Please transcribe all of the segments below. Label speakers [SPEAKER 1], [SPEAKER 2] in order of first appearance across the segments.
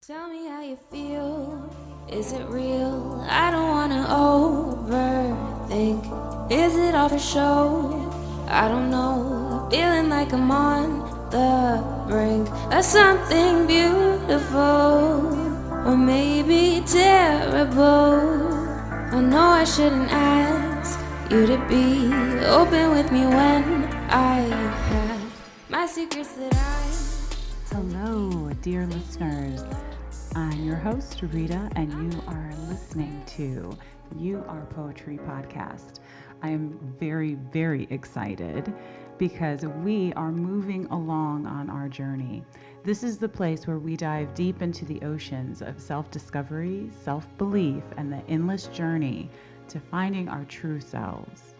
[SPEAKER 1] Tell me how you feel. Is it real? I don't wanna overthink. Is it all for show? I don't know. Feeling like I'm on the brink of something beautiful, or maybe terrible. I know I shouldn't ask you to be open with me when I have my secrets that I.
[SPEAKER 2] Hello, dear listeners. I'm your host, Rita, and you are listening to You Are Poetry Podcast. I am very, very excited because we are moving along on our journey. This is the place where we dive deep into the oceans of self-discovery, self-belief, and the endless journey to finding our true selves.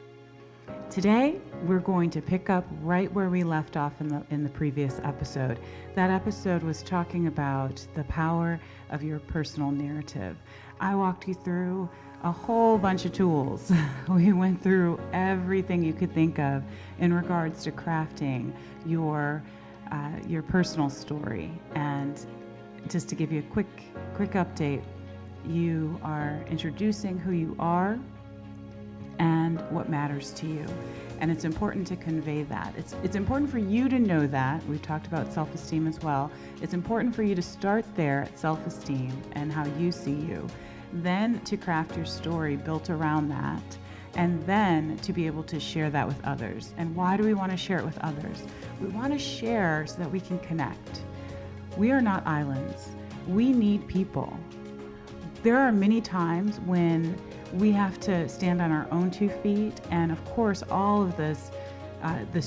[SPEAKER 2] Today, we're going to pick up right where we left off in the previous episode. That episode was talking about the power of your personal narrative. I walked you through a whole bunch of tools. We went through everything you could think of in regards to crafting your personal story. And just to give you a quick update, you are introducing who you are and what matters to you. And it's important to convey that. It's important for you to know that. We've talked about self-esteem as well. It's important for you to start there at self-esteem and how you see you. Then to craft your story built around that. And then to be able to share that with others. And why do we want to share it with others? We want to share so that we can connect. We are not islands. We need people. There are many times when we have to stand on our own 2 feet, and of course all of this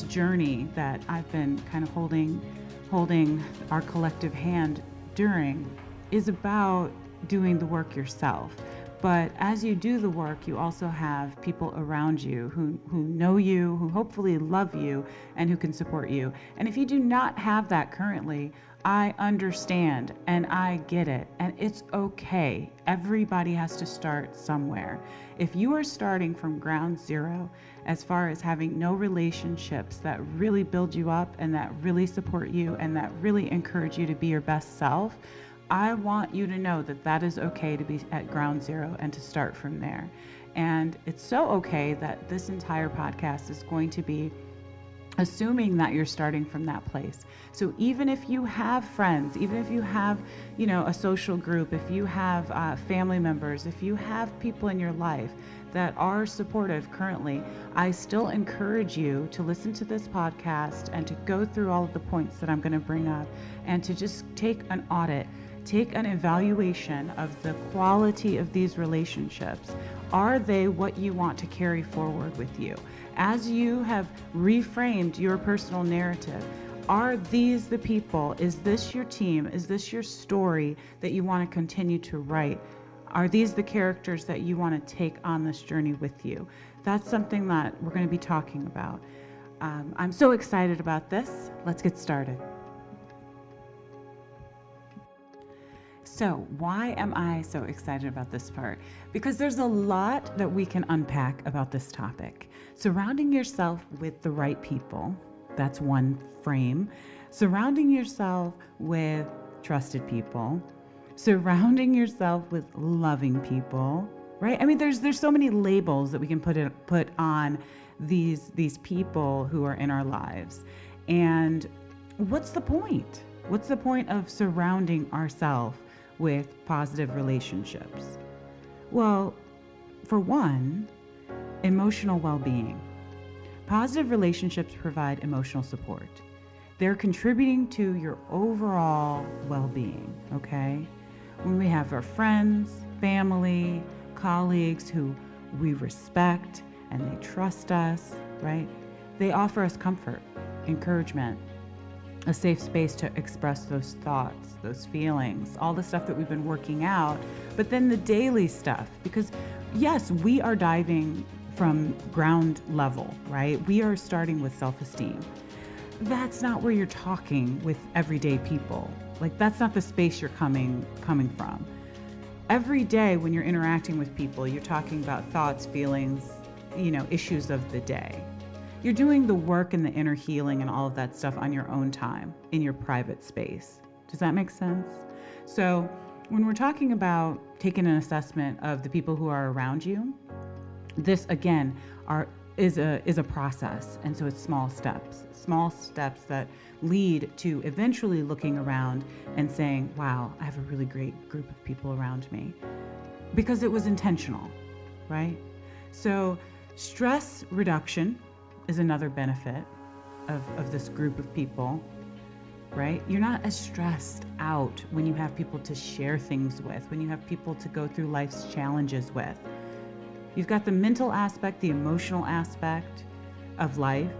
[SPEAKER 2] journey that I've been kind of holding our collective hand during is about doing the work yourself. But as you do the work, you also have people around you who know you, who hopefully love you, and who can support you. And if you do not have that currently, I understand and I get it, and it's okay. Everybody has to start somewhere. If you are starting from ground zero, as far as having no relationships that really build you up and that really support you and that really encourage you to be your best self, I want you to know that that is okay to be at ground zero and to start from there. And it's so okay that this entire podcast is going to be assuming that you're starting from that place. So even if you have friends, even if you have, a social group, if you have family members, if you have people in your life that are supportive currently, I still encourage you to listen to this podcast and to go through all of the points that I'm going to bring up and to just take an audit. Take an evaluation of the quality of these relationships. Are they what you want to carry forward with you? As you have reframed your personal narrative, are these the people? Is this your team? Is this your story that you want to continue to write? Are these the characters that you want to take on this journey with you? That's something that we're going to be talking about. I'm so excited about this. Let's get started. So why am I so excited about this part? Because there's a lot that we can unpack about this topic. Surrounding yourself with the right people, that's one frame. Surrounding yourself with trusted people. Surrounding yourself with loving people, right? I mean, there's so many labels that we can put on these people who are in our lives. And what's the point? What's the point of surrounding ourselves with positive relationships? Well, for one, emotional well-being. Positive relationships provide emotional support. They're contributing to your overall well-being, okay? When we have our friends, family, colleagues who we respect and they trust us, right? They offer us comfort, encouragement, a safe space to express those thoughts, those feelings, all the stuff that we've been working out, but then the daily stuff, because yes, we are diving from ground level, right? We are starting with self-esteem. That's not where you're talking with everyday people. Like, that's not the space you're coming from. Every day when you're interacting with people, you're talking about thoughts, feelings, issues of the day. You're doing the work and the inner healing and all of that stuff on your own time, in your private space. Does that make sense? So when we're talking about taking an assessment of the people who are around you, this again is a process. And so it's small steps that lead to eventually looking around and saying, wow, I have a really great group of people around me, because it was intentional, right? So stress reduction is another benefit of this group of people, right? You're not as stressed out when you have people to share things with, when you have people to go through life's challenges with. You've got the mental aspect, the emotional aspect of life.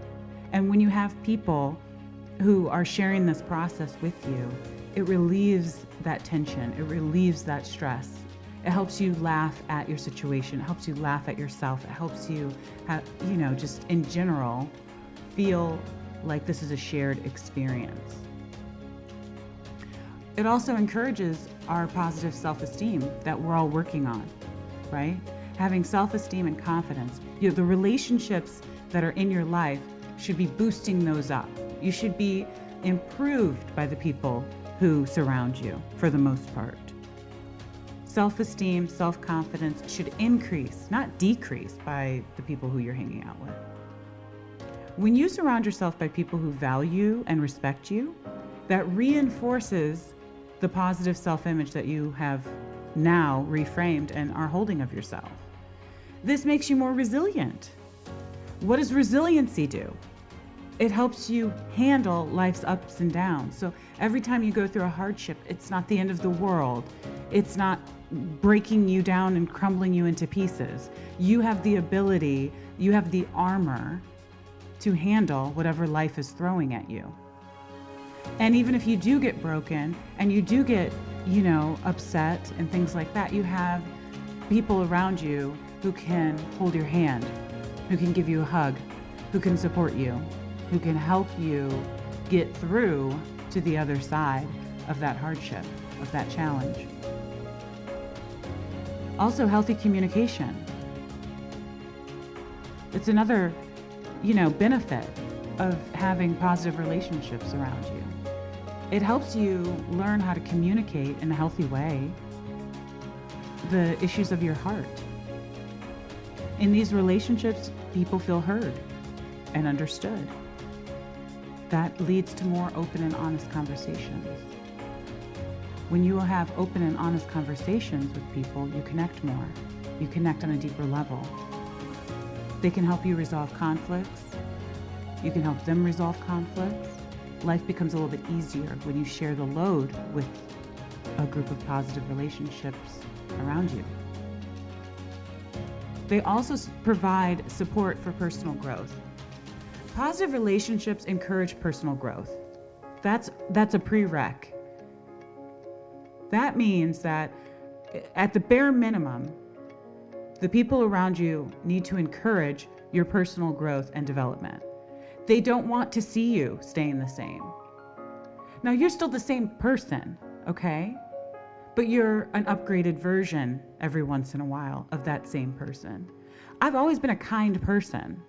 [SPEAKER 2] And when you have people who are sharing this process with you, it relieves that tension. It relieves that stress. It helps you laugh at your situation. It helps you laugh at yourself. It helps you have, just in general, feel like this is a shared experience. It also encourages our positive self-esteem that we're all working on, right? Having self-esteem and confidence. The relationships that are in your life should be boosting those up. You should be improved by the people who surround you for the most part. Self-esteem, self-confidence should increase, not decrease, by the people who you're hanging out with. When you surround yourself by people who value and respect you, that reinforces the positive self-image that you have now reframed and are holding of yourself. This makes you more resilient. What does resiliency do? It helps you handle life's ups and downs. So every time you go through a hardship, it's not the end of the world. It's not breaking you down and crumbling you into pieces. You have the ability, you have the armor to handle whatever life is throwing at you. And even if you do get broken and you do get, upset and things like that, you have people around you who can hold your hand, who can give you a hug, who can support you, who can help you get through to the other side of that hardship, of that challenge. Also, healthy communication. It's another, benefit of having positive relationships around you. It helps you learn how to communicate in a healthy way the issues of your heart. In these relationships, people feel heard and understood. That leads to more open and honest conversations. When you have open and honest conversations with people, you connect more. You connect on a deeper level. They can help you resolve conflicts. You can help them resolve conflicts. Life becomes a little bit easier when you share the load with a group of positive relationships around you. They also provide support for personal growth. Positive relationships encourage personal growth. That's a prereq. That means that at the bare minimum, the people around you need to encourage your personal growth and development. They don't want to see you staying the same. Now, you're still the same person, okay? But you're an upgraded version every once in a while of that same person. I've always been a kind person.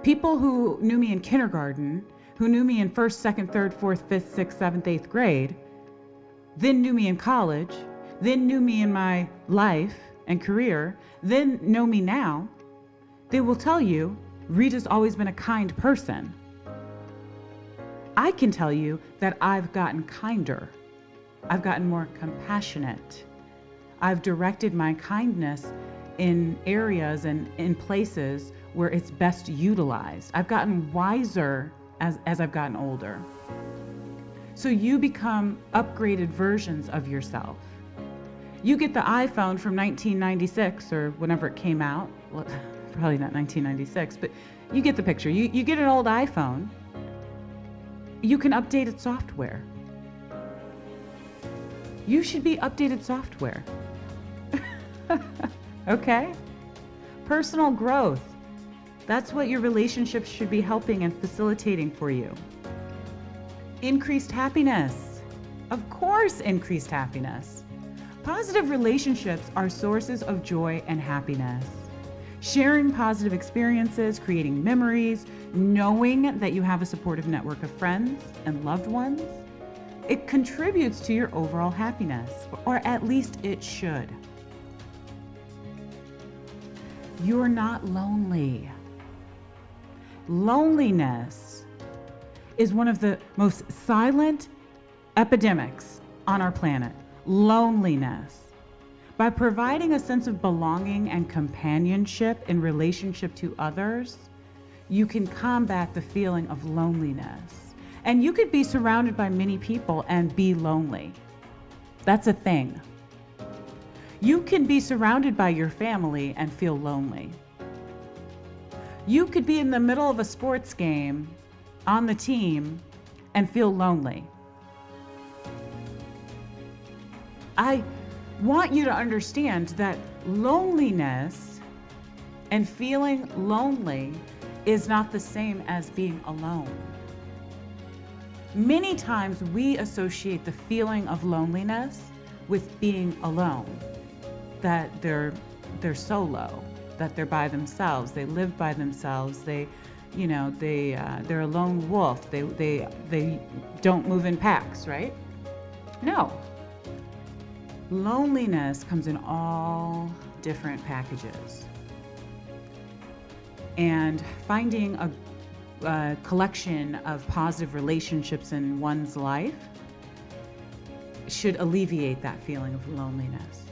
[SPEAKER 2] People who knew me in kindergarten, who knew me in 1st, 2nd, 3rd, 4th, 5th, 6th, 7th, 8th grade, then knew me in college, then knew me in my life and career, then know me now, they will tell you, Rita's always been a kind person. I can tell you that I've gotten kinder. I've gotten more compassionate. I've directed my kindness in areas and in places where it's best utilized. I've gotten wiser as I've gotten older. So you become upgraded versions of yourself. You get the iPhone from 1996 or whenever it came out. Well, probably not 1996, but you get the picture. You get an old iPhone. You can update its software. You should be updated software. Okay? Personal growth. That's what your relationships should be helping and facilitating for you. Increased happiness. Of course, increased happiness. Positive relationships are sources of joy and happiness. Sharing positive experiences, creating memories, knowing that you have a supportive network of friends and loved ones, It contributes to your overall happiness, or at least it should. You're not lonely. Loneliness is one of the most silent epidemics on our planet. Loneliness. By providing a sense of belonging and companionship in relationship to others, you can combat the feeling of loneliness. And you could be surrounded by many people and be lonely. That's a thing. You can be surrounded by your family and feel lonely. You could be in the middle of a sports game on the team and feel lonely. I want you to understand that loneliness and feeling lonely is not the same as being alone. Many times we associate the feeling of loneliness with being alone, that they're solo, that they're by themselves, they live by themselves, they're a lone wolf, they don't move in packs, right? No. Loneliness comes in all different packages. And finding a collection of positive relationships in one's life should alleviate that feeling of loneliness.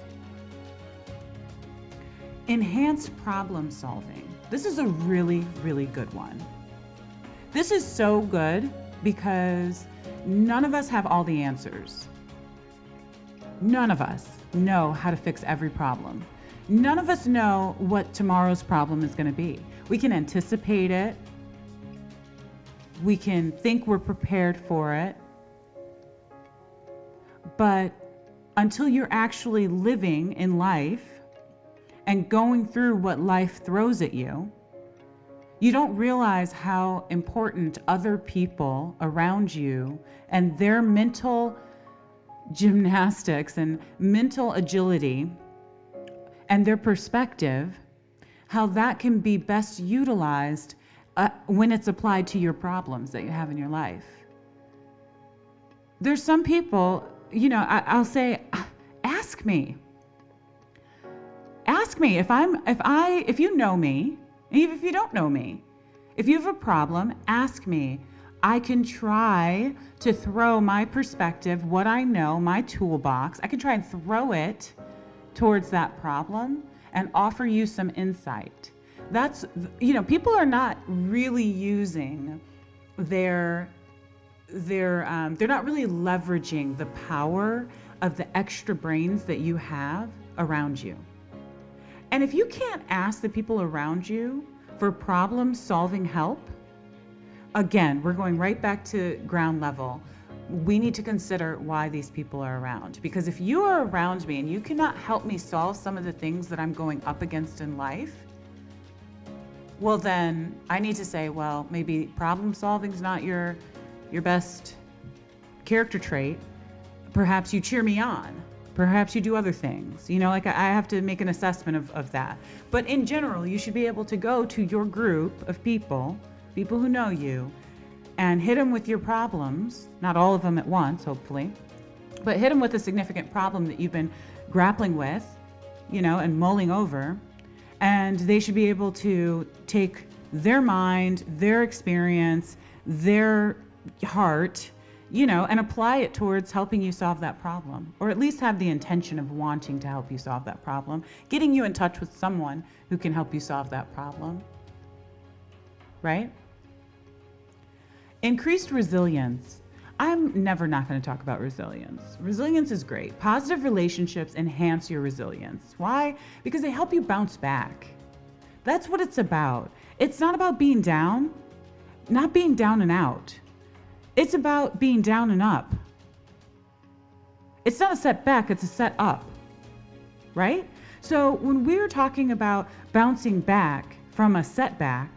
[SPEAKER 2] Enhanced problem solving. This is a really, really good one. This is so good because none of us have all the answers. None of us know how to fix every problem. None of us know what tomorrow's problem is going to be. We can anticipate it. We can think we're prepared for it. But until you're actually living in life and going through what life throws at you, you don't realize how important other people around you and their mental gymnastics and mental agility and their perspective, how that can be best utilized when it's applied to your problems that you have in your life. There's some people, I'll say, ask me. Ask me if you know me, even if you don't know me. If you have a problem, ask me. I can try to throw my perspective, what I know, my toolbox, I can try and throw it towards that problem and offer you some insight. That's, people are not really using they're not really leveraging the power of the extra brains that you have around you. And if you can't ask the people around you for problem solving help, again, we're going right back to ground level. We need to consider why these people are around. Because if you are around me and you cannot help me solve some of the things that I'm going up against in life, well then I need to say, well, maybe problem solving is not your best character trait. Perhaps you cheer me on. Perhaps you do other things. I have to make an assessment of that. But in general, you should be able to go to your group of people who know you, and hit them with your problems, not all of them at once, hopefully, but hit them with a significant problem that you've been grappling with, and mulling over, and they should be able to take their mind, their experience, their heart, and apply it towards helping you solve that problem, or at least have the intention of wanting to help you solve that problem, getting you in touch with someone who can help you solve that problem, right? Increased resilience. I'm never not going to talk about resilience. Resilience is great. Positive relationships enhance your resilience. Why? Because they help you bounce back. That's what it's about. It's not about being down, not being down and out. It's about being down and up. It's not a setback, it's a set up, right? So when we're talking about bouncing back from a setback,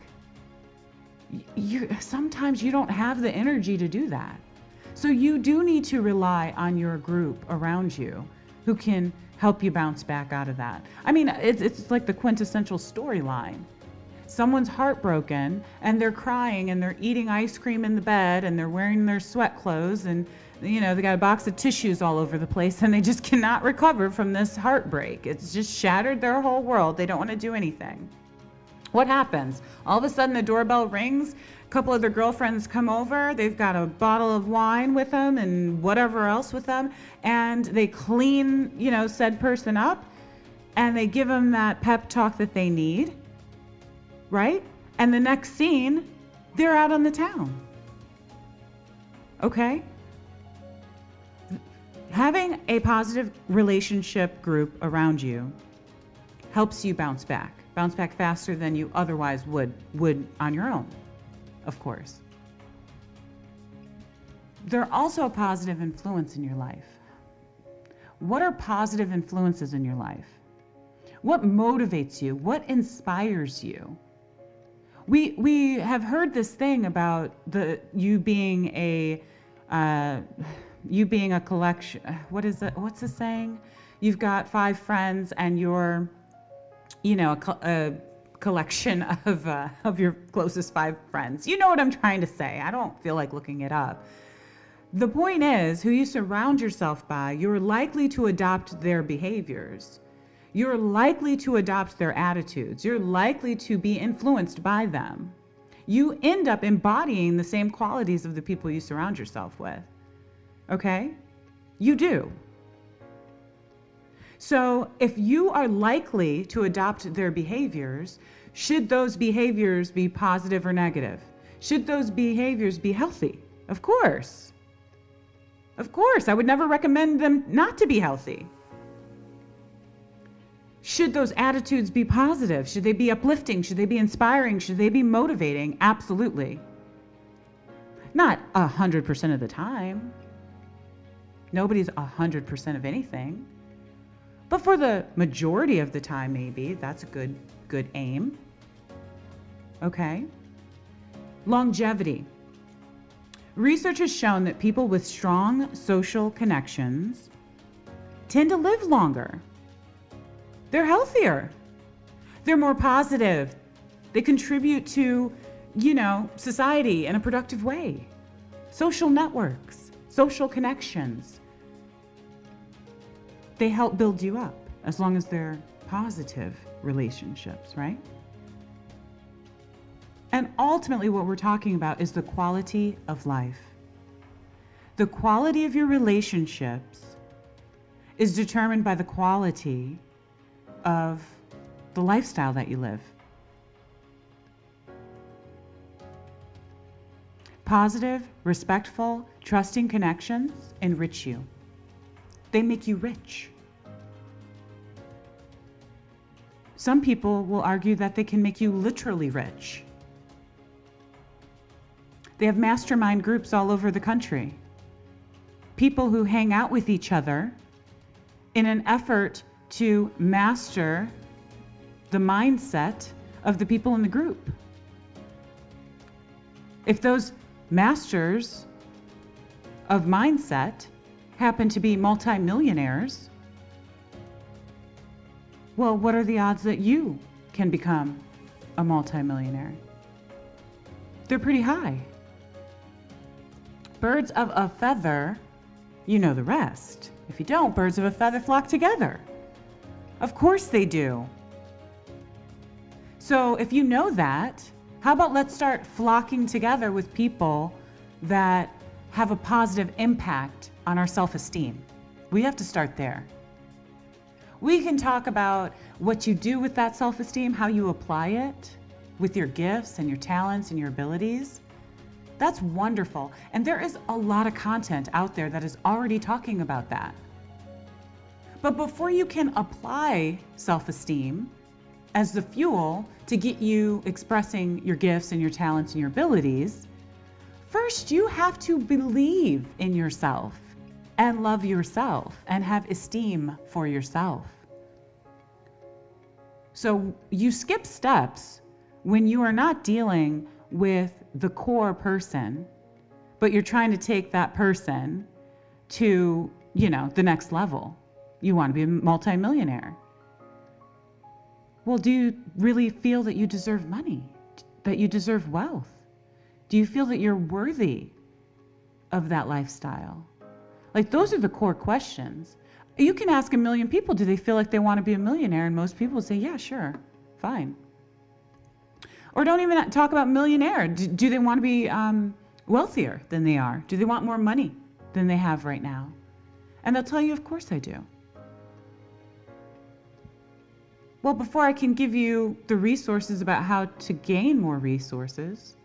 [SPEAKER 2] sometimes you don't have the energy to do that. So you do need to rely on your group around you who can help you bounce back out of that. I mean, it's like the quintessential storyline. Someone's heartbroken and they're crying and they're eating ice cream in the bed and they're wearing their sweat clothes and They got a box of tissues all over the place and they just cannot recover from this heartbreak. It's just shattered their whole world. They don't want to do anything. What happens? All of a sudden the doorbell rings. A couple of their girlfriends come over. They've got a bottle of wine with them and whatever else with them. And they clean, said person up. And they give them that pep talk that they need. Right? And the next scene, they're out on the town. Okay? Having a positive relationship group around you helps you bounce back faster than you otherwise would on your own, of course. They're also a positive influence in your life. What are positive influences in your life? What motivates you? What inspires you? We have heard this thing about you being a collection. What is it? What's the saying? You've got 5 friends and you're, a collection of your closest 5 friends. You know what I'm trying to say. I don't feel like looking it up. The point is, who you surround yourself by, you're likely to adopt their behaviors. You're likely to adopt their attitudes. You're likely to be influenced by them. You end up embodying the same qualities of the people you surround yourself with. Okay? You do. So if you are likely to adopt their behaviors, should those behaviors be positive or negative? Should those behaviors be healthy? Of course. Of course. I would never recommend them not to be healthy. Should those attitudes be positive? Should they be uplifting? Should they be inspiring? Should they be motivating? Absolutely. Not 100% of the time. Nobody's 100% of anything. But for the majority of the time, maybe, that's a good aim. Okay? Longevity. Research has shown that people with strong social connections tend to live longer. They're healthier. They're more positive. They contribute to, society in a productive way. Social networks, social connections. They help build you up as long as they're positive relationships, right? And ultimately what we're talking about is the quality of life. The quality of your relationships is determined by the quality of the lifestyle that you live. Positive, respectful, trusting connections enrich you. They make you rich. Some people will argue that they can make you literally rich. They have mastermind groups all over the country. People who hang out with each other in an effort to master the mindset of the people in the group. If those masters of mindset happen to be multimillionaires, well, what are the odds that you can become a multimillionaire? They're pretty high. Birds of a feather, you know the rest. If you don't, birds of a feather flock together. Of course they do. So if you know that, how about let's start flocking together with people that have a positive impact on our self-esteem. We have to start there. We can talk about what you do with that self-esteem, how you apply it with your gifts and your talents and your abilities. That's wonderful. And there is a lot of content out there that is already talking about that. But before you can apply self-esteem as the fuel to get you expressing your gifts and your talents and your abilities, first you have to believe in yourself and love yourself and have esteem for yourself. So you skip steps when you are not dealing with the core person, but you're trying to take that person to, the next level. You want to be a multimillionaire. Well, do you really feel that you deserve money, that you deserve wealth? Do you feel that you're worthy of that lifestyle? Like, those are the core questions. You can ask a million people, do they feel like they want to be a millionaire? And most people say, yeah, sure, fine. Or don't even talk about millionaire. Do they want to be wealthier than they are? Do they want more money than they have right now? And they'll tell you, of course I do. Well, before I can give you the resources about how to gain more resources,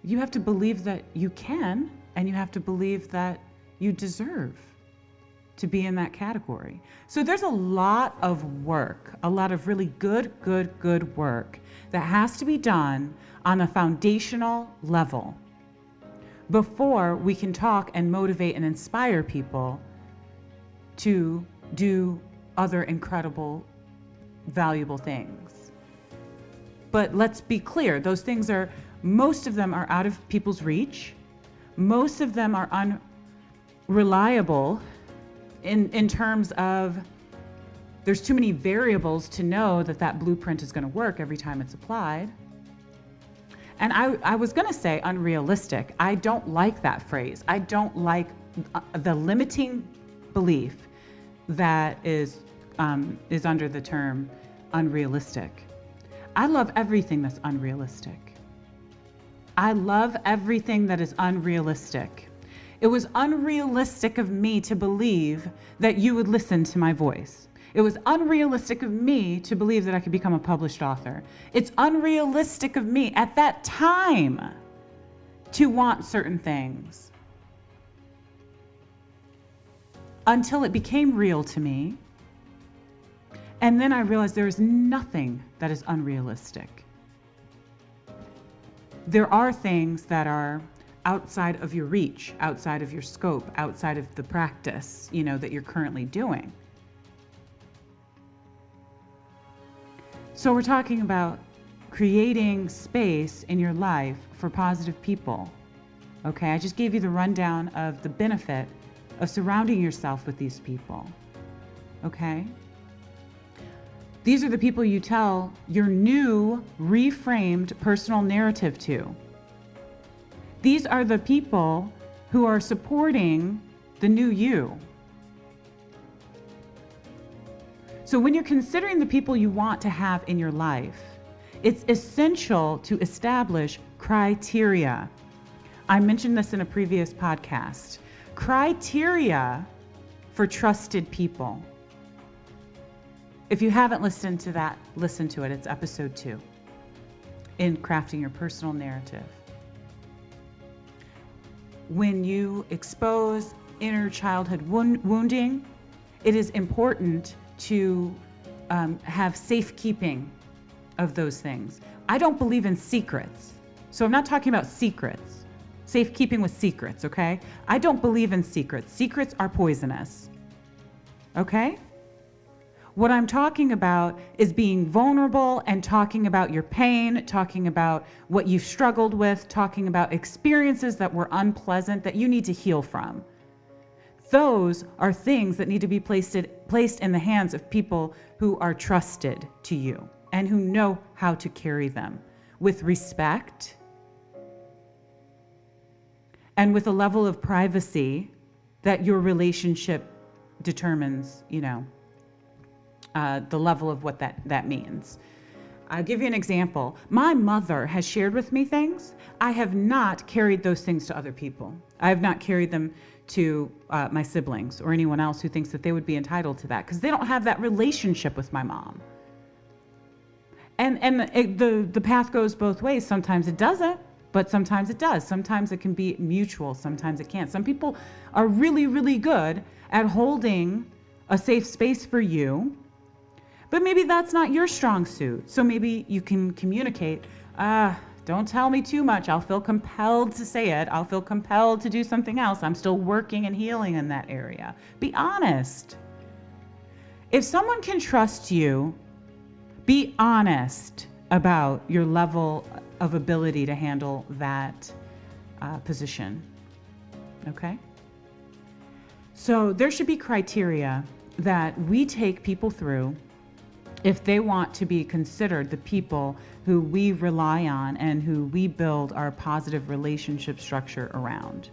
[SPEAKER 2] you have to believe that you can, and you have to believe that you deserve to be in that category. So there's a lot of work, a lot of really good work that has to be done on a foundational level before we can talk and motivate and inspire people to do other incredible, valuable things. But let's be clear, those things most of them are out of people's reach. Most of them are unreliable in terms of there's too many variables to know that blueprint is going to work every time it's applied. And I was going to say unrealistic. I don't like that phrase. I don't like the limiting belief that is under the term unrealistic. I love everything that's unrealistic. I love everything that is unrealistic. It was unrealistic of me to believe that you would listen to my voice. It was unrealistic of me to believe that I could become a published author. It's unrealistic of me at that time to want certain things. Until it became real to me. And then I realized there is nothing that is unrealistic. There are things that are outside of your reach, outside of your scope, outside of the practice, that you're currently doing. So we're talking about creating space in your life for positive people. Okay, I just gave you the rundown of the benefit of surrounding yourself with these people. Okay? These are the people you tell your new, reframed personal narrative to. These are the people who are supporting the new you. So when you're considering the people you want to have in your life, it's essential to establish criteria. I mentioned this in a previous podcast. Criteria for trusted people. If you haven't listened to that, listen to it. It's episode 2 in crafting your personal narrative. When you expose inner childhood wounding, it is important to have safekeeping of those things. I don't believe in secrets. So I'm not talking about secrets. Safekeeping with secrets, okay? I don't believe in secrets. Secrets are poisonous. Okay? What I'm talking about is being vulnerable and talking about your pain, talking about what you've struggled with, talking about experiences that were unpleasant that you need to heal from. Those are things that need to be placed in the hands of people who are trusted to you and who know how to carry them with respect and with a level of privacy that your relationship determines, the level of what that means. I'll give you an example. My mother has shared with me things. I have not carried those things to other people. I have not carried them to my siblings or anyone else who thinks that they would be entitled to that because they don't have that relationship with my mom. And the path goes both ways. Sometimes it doesn't, but sometimes it does. Sometimes it can be mutual. Sometimes it can't. Some people are really, really good at holding a safe space for you, but maybe that's not your strong suit. So maybe you can communicate, don't tell me too much. I'll feel compelled to say it. I'll feel compelled to do something else. I'm still working and healing in that area. Be honest. If someone can trust you, be honest about your level of ability to handle that position. Okay? So there should be criteria that we take people through if they want to be considered the people who we rely on and who we build our positive relationship structure around.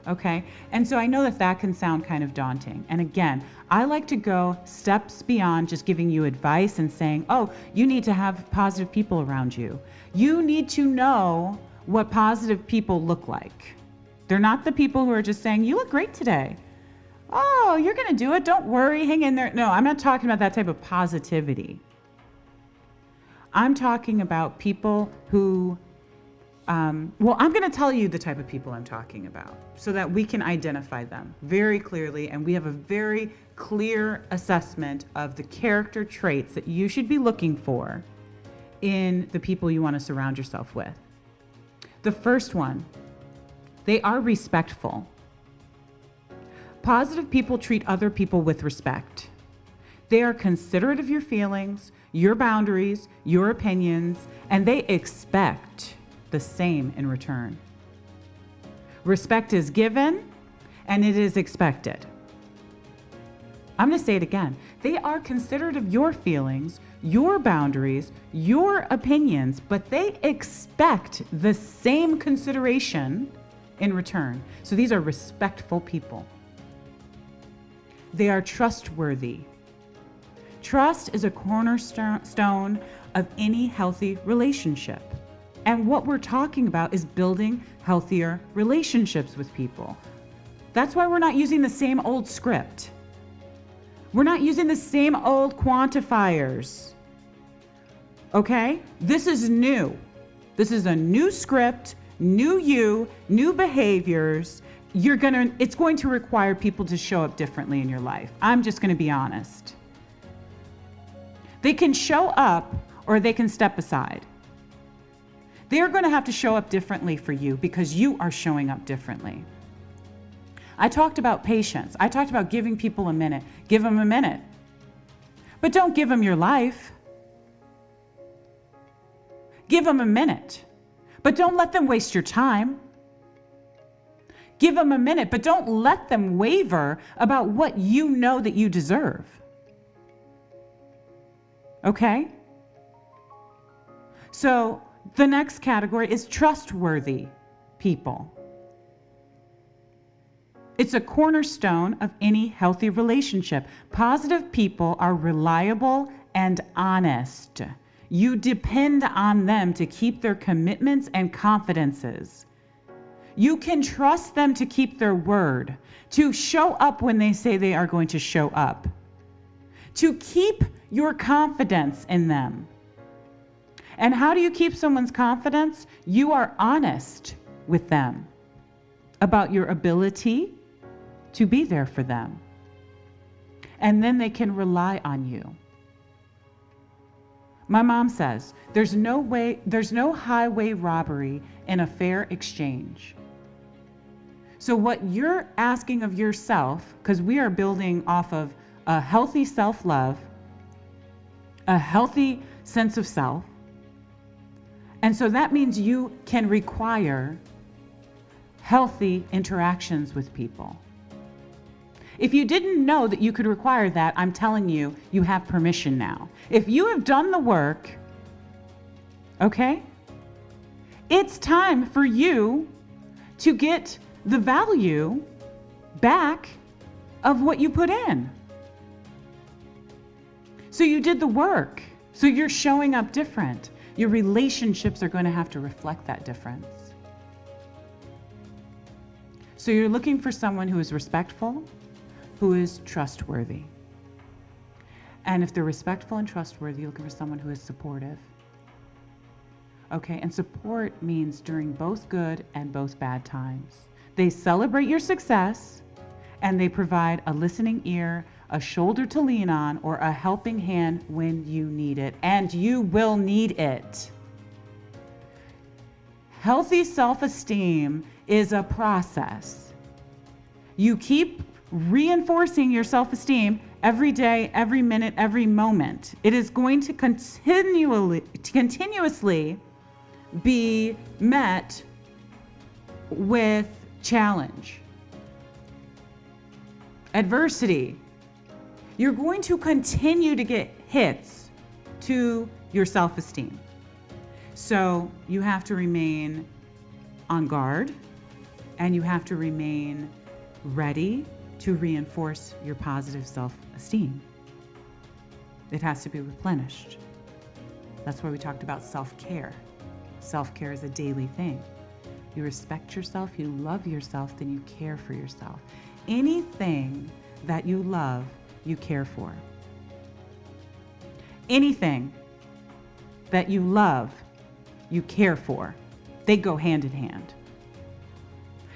[SPEAKER 2] Okay. And so I know that that can sound kind of daunting. And again, I like to go steps beyond just giving you advice and saying, oh, you need to have positive people around you. You need to know what positive people look like. They're not the people who are just saying, you look great today. Oh, you're going to do it. Don't worry. Hang in there. No, I'm not talking about that type of positivity. I'm talking about people who, I'm going to tell you the type of people I'm talking about so that we can identify them very clearly and we have a very clear assessment of the character traits that you should be looking for in the people you want to surround yourself with. The first one, they are respectful. Positive people treat other people with respect. They are considerate of your feelings, your boundaries, your opinions, and they expect the same in return. Respect is given and it is expected. I'm going to say it again. They are considerate of your feelings, your boundaries, your opinions, but they expect the same consideration in return. So these are respectful people. They are trustworthy. Trust is a cornerstone of any healthy relationship. And what we're talking about is building healthier relationships with people. That's why we're not using the same old script. We're not using the same old quantifiers. Okay? This is new. This is a new script, new you, new behaviors. It's going to require people to show up differently in your life. I'm just going to be honest. They can show up or they can step aside. They're going to have to show up differently for you because you are showing up differently. I talked about patience. I talked about giving people a minute. Give them a minute. But don't give them your life. Give them a minute. But don't let them waste your time. Give them a minute, but don't let them waver about what you know that you deserve. Okay? So the next category is trustworthy people. It's a cornerstone of any healthy relationship. Positive people are reliable and honest. You depend on them to keep their commitments and confidences. You can trust them to keep their word, to show up when they say they are going to show up, to keep your confidence in them. And how do you keep someone's confidence? You are honest with them about your ability to be there for them. And then they can rely on you. My mom says, there's no highway robbery in a fair exchange. So what you're asking of yourself, because we are building off of a healthy self-love, a healthy sense of self, and so that means you can require healthy interactions with people. If you didn't know that you could require that, I'm telling you, you have permission now. If you have done the work, okay, it's time for you to get the value back of what you put in. So you did the work. So you're showing up different. Your relationships are going to have to reflect that difference. So you're looking for someone who is respectful, who is trustworthy. And if they're respectful and trustworthy, you're looking for someone who is supportive. Okay, and support means during both good and both bad times. They celebrate your success and they provide a listening ear, a shoulder to lean on, or a helping hand when you need it. And you will need it. Healthy self-esteem is a process. You keep reinforcing your self-esteem every day, every minute, every moment. It is going to continuously be met with challenge, adversity. You're going to continue to get hits to your self-esteem. So you have to remain on guard. And you have to remain ready to reinforce your positive self-esteem. It has to be replenished. That's why we talked about self-care. Self-care is a daily thing. You respect yourself, you love yourself, then you care for yourself. Anything that you love, you care for. Anything that you love, you care for. They go hand in hand.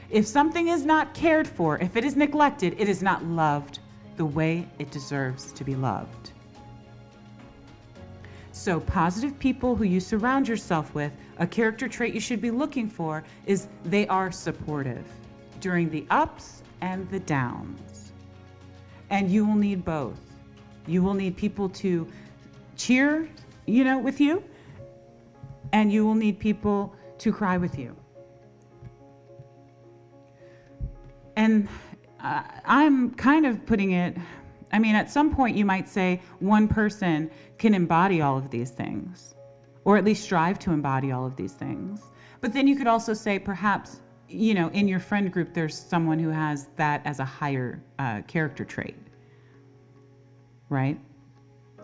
[SPEAKER 2] If something is not cared for, if it is neglected, it is not loved the way it deserves to be loved. So positive people who you surround yourself with, a character trait you should be looking for is they are supportive during the ups and the downs. And you will need both. You will need people to cheer, with you, and you will need people to cry with you. And I'm kind of putting it, at some point you might say one person can embody all of these things, or at least strive to embody all of these things. But then you could also say perhaps, in your friend group, there's someone who has that as a higher character trait, right?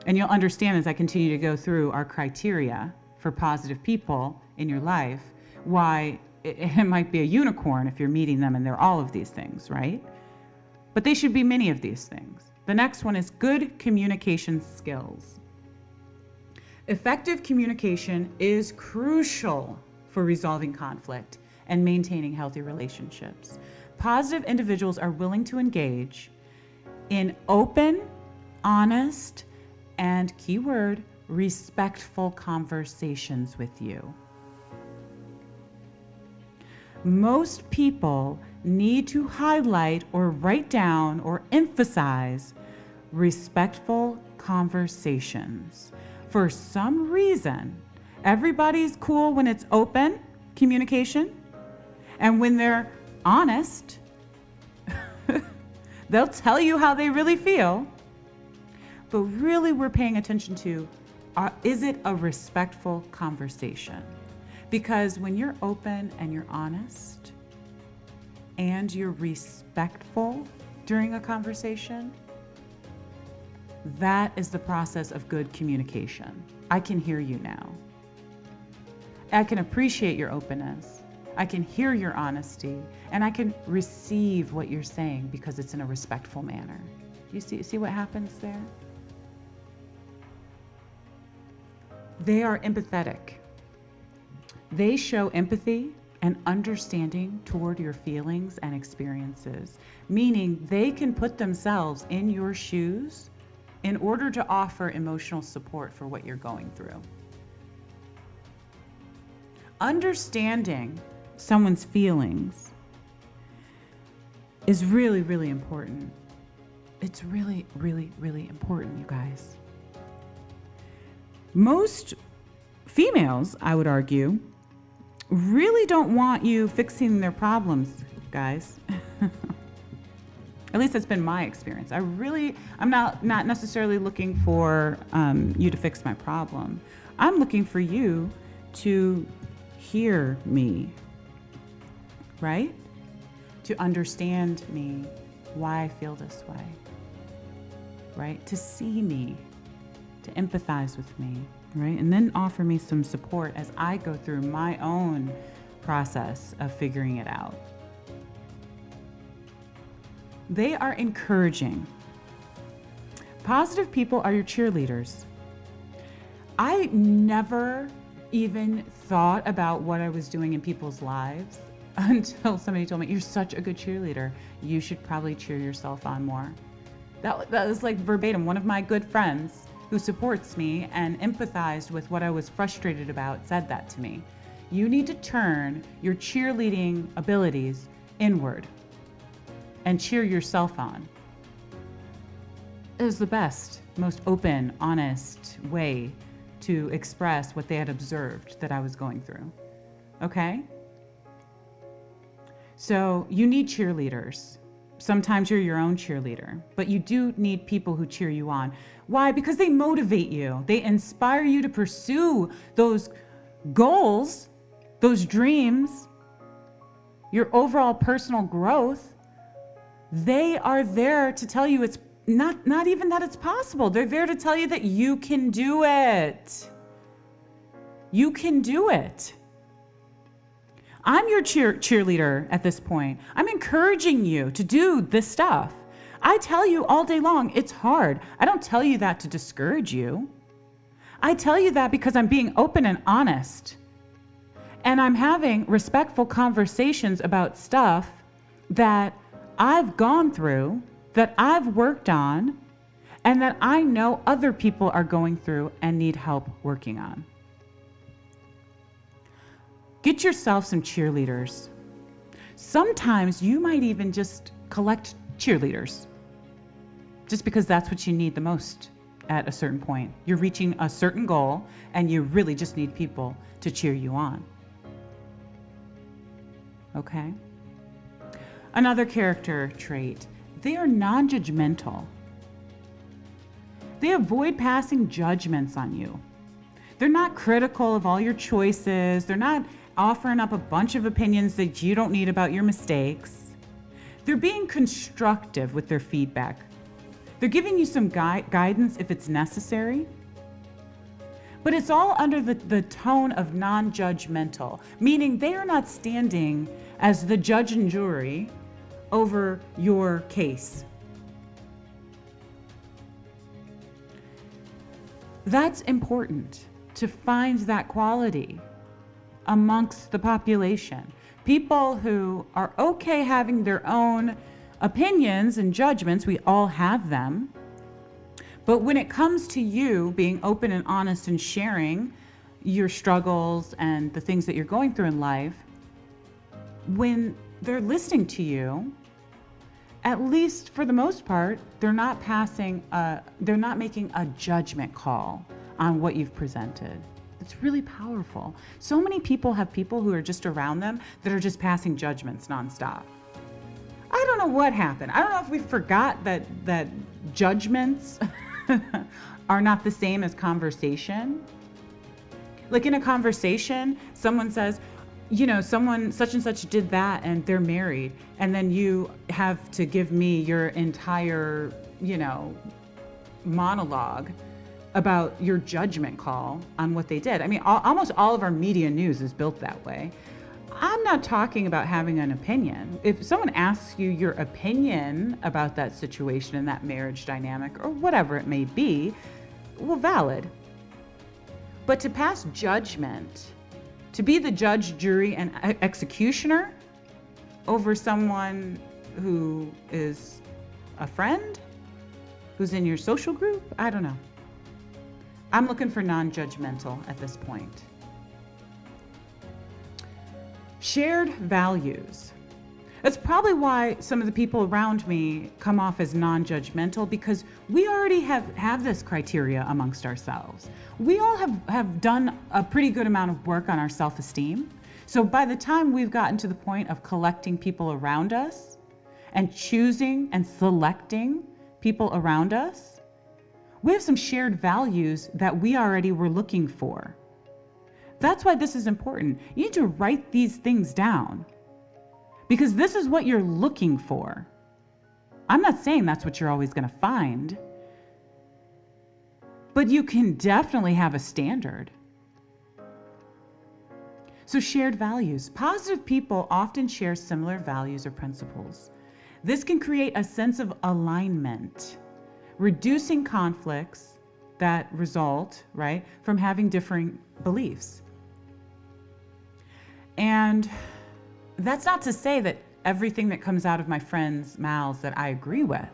[SPEAKER 2] And you'll understand as I continue to go through our criteria for positive people in your life, why it might be a unicorn if you're meeting them and they're all of these things, right? But they should be many of these things. The next one is good communication skills. Effective communication is crucial for resolving conflict and maintaining healthy relationships. Positive individuals are willing to engage in open, honest, and keyword, respectful conversations with you. Most people need to highlight or write down or emphasize respectful conversations. For some reason, everybody's cool when it's open communication, and when they're honest, they'll tell you how they really feel. But really we're paying attention to, is it a respectful conversation? Because when you're open and you're honest and you're respectful during a conversation, that is the process of good communication. I can hear you now. I can appreciate your openness. I can hear your honesty, and I can receive what you're saying because it's in a respectful manner. You see what happens there? They are empathetic. They show empathy and understanding toward your feelings and experiences, meaning they can put themselves in your shoes in order to offer emotional support for what you're going through. Understanding someone's feelings is really, really important. It's really, really, really important, you guys. Most females, I would argue, really don't want you fixing their problems, guys. At least that's been my experience. I'm not necessarily looking for you to fix my problem. I'm looking for you to hear me, right? To understand me, why I feel this way, right? To see me, to empathize with me, right? And then offer me some support as I go through my own process of figuring it out. They are encouraging. Positive people are your cheerleaders. I never even thought about what I was doing in people's lives until somebody told me, you're such a good cheerleader. You should probably cheer yourself on more. That was like verbatim. One of my good friends who supports me and empathized with what I was frustrated about said that to me. You need to turn your cheerleading abilities inward and cheer yourself on. It was the best, most open, honest way to express what they had observed that I was going through. Okay? So you need cheerleaders. Sometimes you're your own cheerleader, but you do need people who cheer you on. Why? Because they motivate you. They inspire you to pursue those goals, those dreams, your overall personal growth, they are there to tell you it's not even that it's possible. They're there to tell you that you can do it. You can do it. I'm your cheerleader at this point. I'm encouraging you to do this stuff. I tell you all day long, it's hard. I don't tell you that to discourage you. I tell you that because I'm being open and honest. And I'm having respectful conversations about stuff that I've gone through, that I've worked on, and that I know other people are going through and need help working on. Get yourself some cheerleaders. Sometimes you might even just collect cheerleaders, just because that's what you need the most at a certain point. You're reaching a certain goal and you really just need people to cheer you on. Okay? Another character trait, they are non-judgmental. They avoid passing judgments on you. They're not critical of all your choices. They're not offering up a bunch of opinions that you don't need about your mistakes. They're being constructive with their feedback. They're giving you some guidance if it's necessary. But it's all under the tone of non-judgmental, meaning they are not standing as the judge and jury over your case. That's important, to find that quality amongst the population. People who are okay having their own opinions and judgments, we all have them. But when it comes to you being open and honest and sharing your struggles and the things that you're going through in life, when they're listening to you, at least for the most part, they're not making a judgment call on what you've presented. It's really powerful. So many people have people who are just around them that are just passing judgments nonstop. I don't know what happened. I don't know if we forgot that judgments are not the same as conversation. Like in a conversation, someone says, someone such and such did that and they're married. And then you have to give me your entire, monologue about your judgment call on what they did. I mean, almost all of our media news is built that way. I'm not talking about having an opinion. If someone asks you your opinion about that situation and that marriage dynamic or whatever it may be, well, valid. But to pass judgment, to be the judge, jury, and executioner over someone who is a friend, who's in your social group, I don't know. I'm looking for non-judgmental at this point. Shared values. That's probably why some of the people around me come off as non-judgmental, because we already have this criteria amongst ourselves. We all have done a pretty good amount of work on our self-esteem. So by the time we've gotten to the point of collecting people around us and choosing and selecting people around us, we have some shared values that we already were looking for. That's why this is important. You need to write these things down, because this is what you're looking for. I'm not saying that's what you're always going to find, but you can definitely have a standard. So shared values. Positive people often share similar values or principles. This can create a sense of alignment, reducing conflicts that result, from having differing beliefs. And that's not to say that everything that comes out of my friends' mouths that I agree with.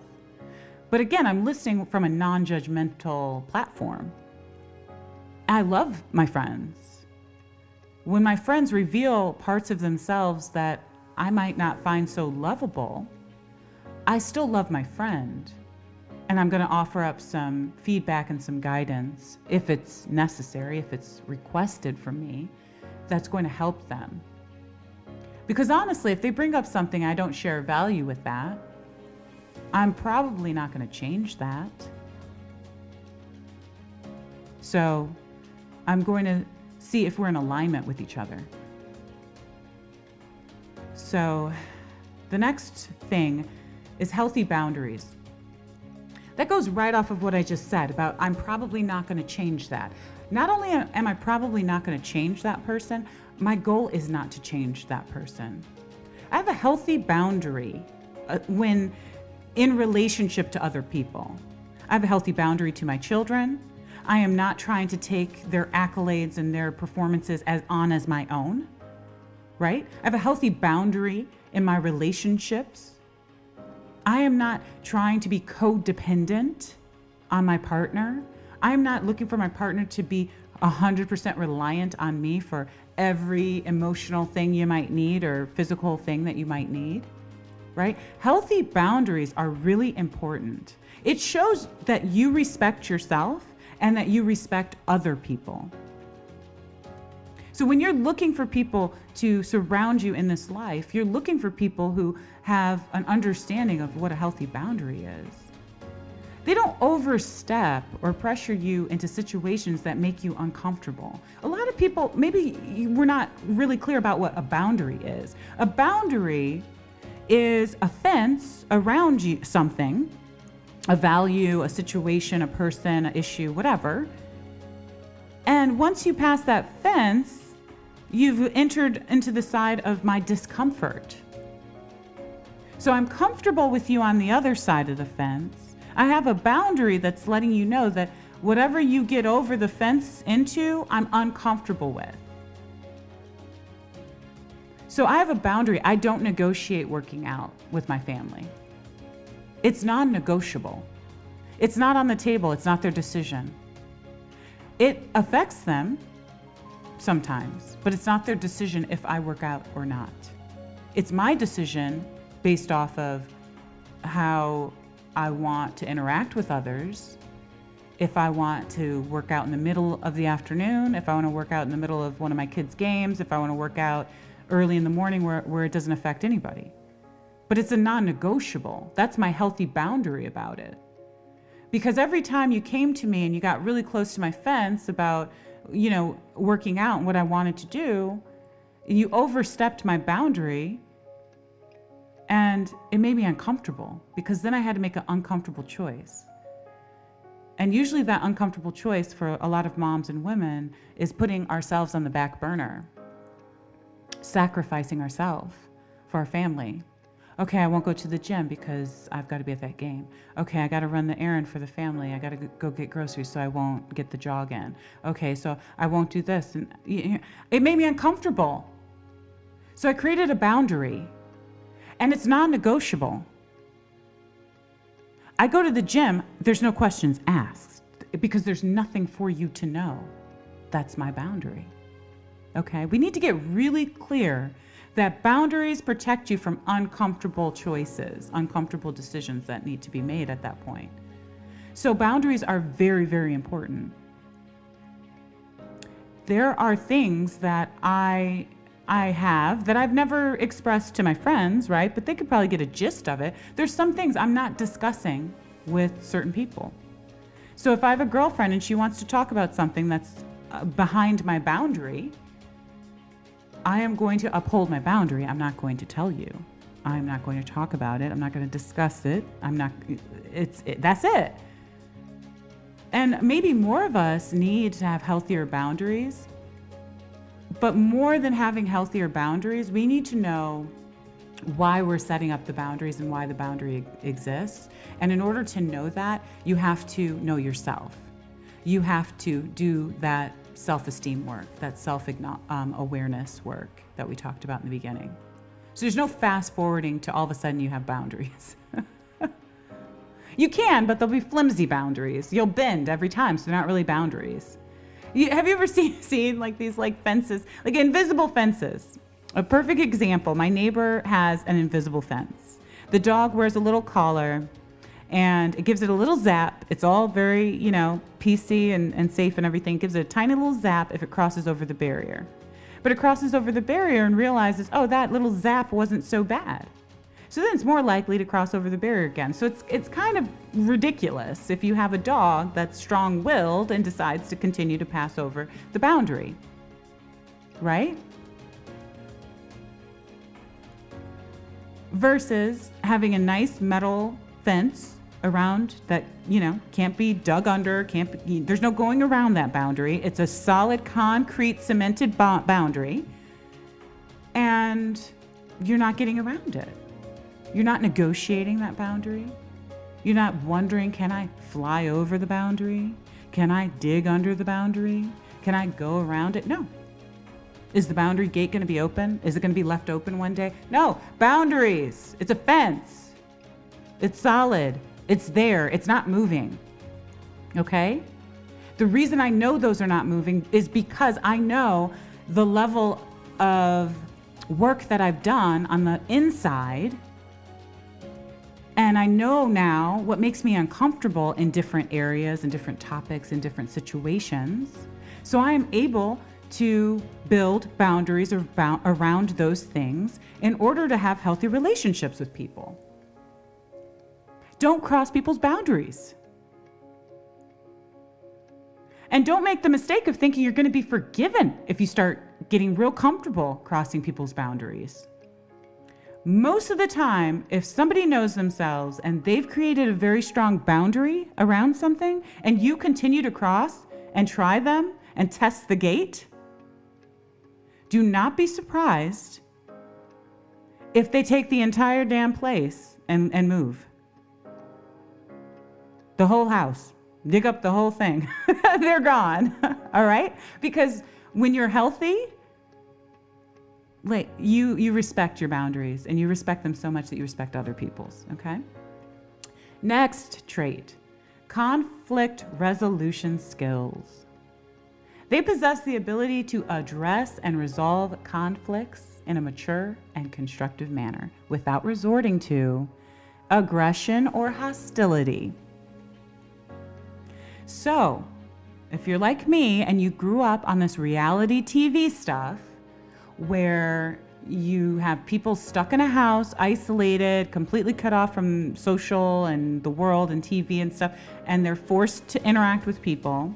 [SPEAKER 2] But again, I'm listening from a non-judgmental platform. I love my friends. When my friends reveal parts of themselves that I might not find so lovable, I still love my friend. And I'm going to offer up some feedback and some guidance if it's necessary, if it's requested from me, that's going to help them. Because honestly, if they bring up something I don't share value with that, I'm probably not going to change that. So I'm going to see if we're in alignment with each other. So the next thing is healthy boundaries. That goes right off of what I just said about I'm probably not going to change that. Not only am I probably not going to change that person, my goal is not to change that person. I have a healthy boundary when in relationship to other people. I have a healthy boundary to my children. I am not trying to take their accolades and their performances as my own, right? I have a healthy boundary in my relationships. I am not trying to be codependent on my partner. I'm not looking for my partner to be 100% reliant on me for every emotional thing you might need or physical thing that you might need, right? Healthy boundaries are really important. It shows that you respect yourself and that you respect other people. So when you're looking for people to surround you in this life, you're looking for people who have an understanding of what a healthy boundary is. They don't overstep or pressure you into situations that make you uncomfortable. A lot of people, maybe we're not really clear about what a boundary is. A boundary is a fence around you, something, a value, a situation, a person, an issue, whatever. And once you pass that fence, you've entered into the side of my discomfort. So I'm comfortable with you on the other side of the fence. I have a boundary that's letting you know that whatever you get over the fence into, I'm uncomfortable with. So I have a boundary. I don't negotiate working out with my family. It's non-negotiable. It's not on the table. It's not their decision. It affects them sometimes, but it's not their decision if I work out or not. It's my decision based off of how I want to interact with others. If I want to work out in the middle of the afternoon, if I want to work out in the middle of one of my kids' games, if I want to work out early in the morning where it doesn't affect anybody. But it's a non-negotiable. That's my healthy boundary about it. Because every time you came to me and you got really close to my fence about, working out and what I wanted to do, you overstepped my boundary and it made me uncomfortable because then I had to make an uncomfortable choice. And usually that uncomfortable choice for a lot of moms and women is putting ourselves on the back burner, sacrificing ourselves for our family. Okay, I won't go to the gym because I've got to be at that game. Okay, I got to run the errand for the family. I got to go get groceries so I won't get the jog in. Okay, so I won't do this. And it made me uncomfortable. So I created a boundary, and it's non-negotiable. I go to the gym, there's no questions asked because there's nothing for you to know. That's my boundary. Okay, we need to get really clear that boundaries protect you from uncomfortable choices, uncomfortable decisions that need to be made at that point. So boundaries are very, very important. There are things that I have that I've never expressed to my friends, right? But they could probably get a gist of it. There's some things I'm not discussing with certain people. So if I have a girlfriend and she wants to talk about something that's behind my boundary, I am going to uphold my boundary. I'm not going to tell you. I'm not going to talk about it. I'm not going to discuss it. That's it. And maybe more of us need to have healthier boundaries. But more than having healthier boundaries, we need to know why we're setting up the boundaries and why the boundary exists. And in order to know that, you have to know yourself. You have to do that self-esteem work, that self-awareness work that we talked about in the beginning. So there's no fast forwarding to all of a sudden you have boundaries. You can, but they'll be flimsy boundaries. You'll bend every time, so they're not really boundaries. Have you ever seen like these like fences, like invisible fences? A perfect example, my neighbor has an invisible fence. The dog wears a little collar and it gives it a little zap. It's all very, PC and safe and everything. It gives it a tiny little zap if it crosses over the barrier. But it crosses over the barrier and realizes, oh, that little zap wasn't so bad. So then it's more likely to cross over the barrier again. So it's kind of ridiculous if you have a dog that's strong-willed and decides to continue to pass over the boundary, right? versus having a nice metal fence around that, can't be dug under, there's no going around that boundary. It's a solid concrete cemented boundary, and you're not getting around it. You're not negotiating that boundary. You're not wondering, can I fly over the boundary? Can I dig under the boundary? Can I go around it? No. Is the boundary gate going to be open? Is it going to be left open one day? No. Boundaries. It's a fence. It's solid. It's there. It's not moving. Okay? The reason I know those are not moving is because I know the level of work that I've done on the inside. And I know now what makes me uncomfortable in different areas and different topics and different situations. So I am able to build boundaries around those things in order to have healthy relationships with people. Don't cross people's boundaries. And don't make the mistake of thinking you're going to be forgiven if you start getting real comfortable crossing people's boundaries. Most of the time, if somebody knows themselves and they've created a very strong boundary around something, and you continue to cross and try them and test the gate, do not be surprised if they take the entire damn place and move. The whole house, dig up the whole thing. They're gone, all right? Because when you're healthy, you respect your boundaries, and you respect them so much that you respect other people's, okay? Next trait, conflict resolution skills. They possess the ability to address and resolve conflicts in a mature and constructive manner without resorting to aggression or hostility. So, if you're like me and you grew up on this reality TV stuff where you have people stuck in a house, isolated, completely cut off from social and the world and TV and stuff, and they're forced to interact with people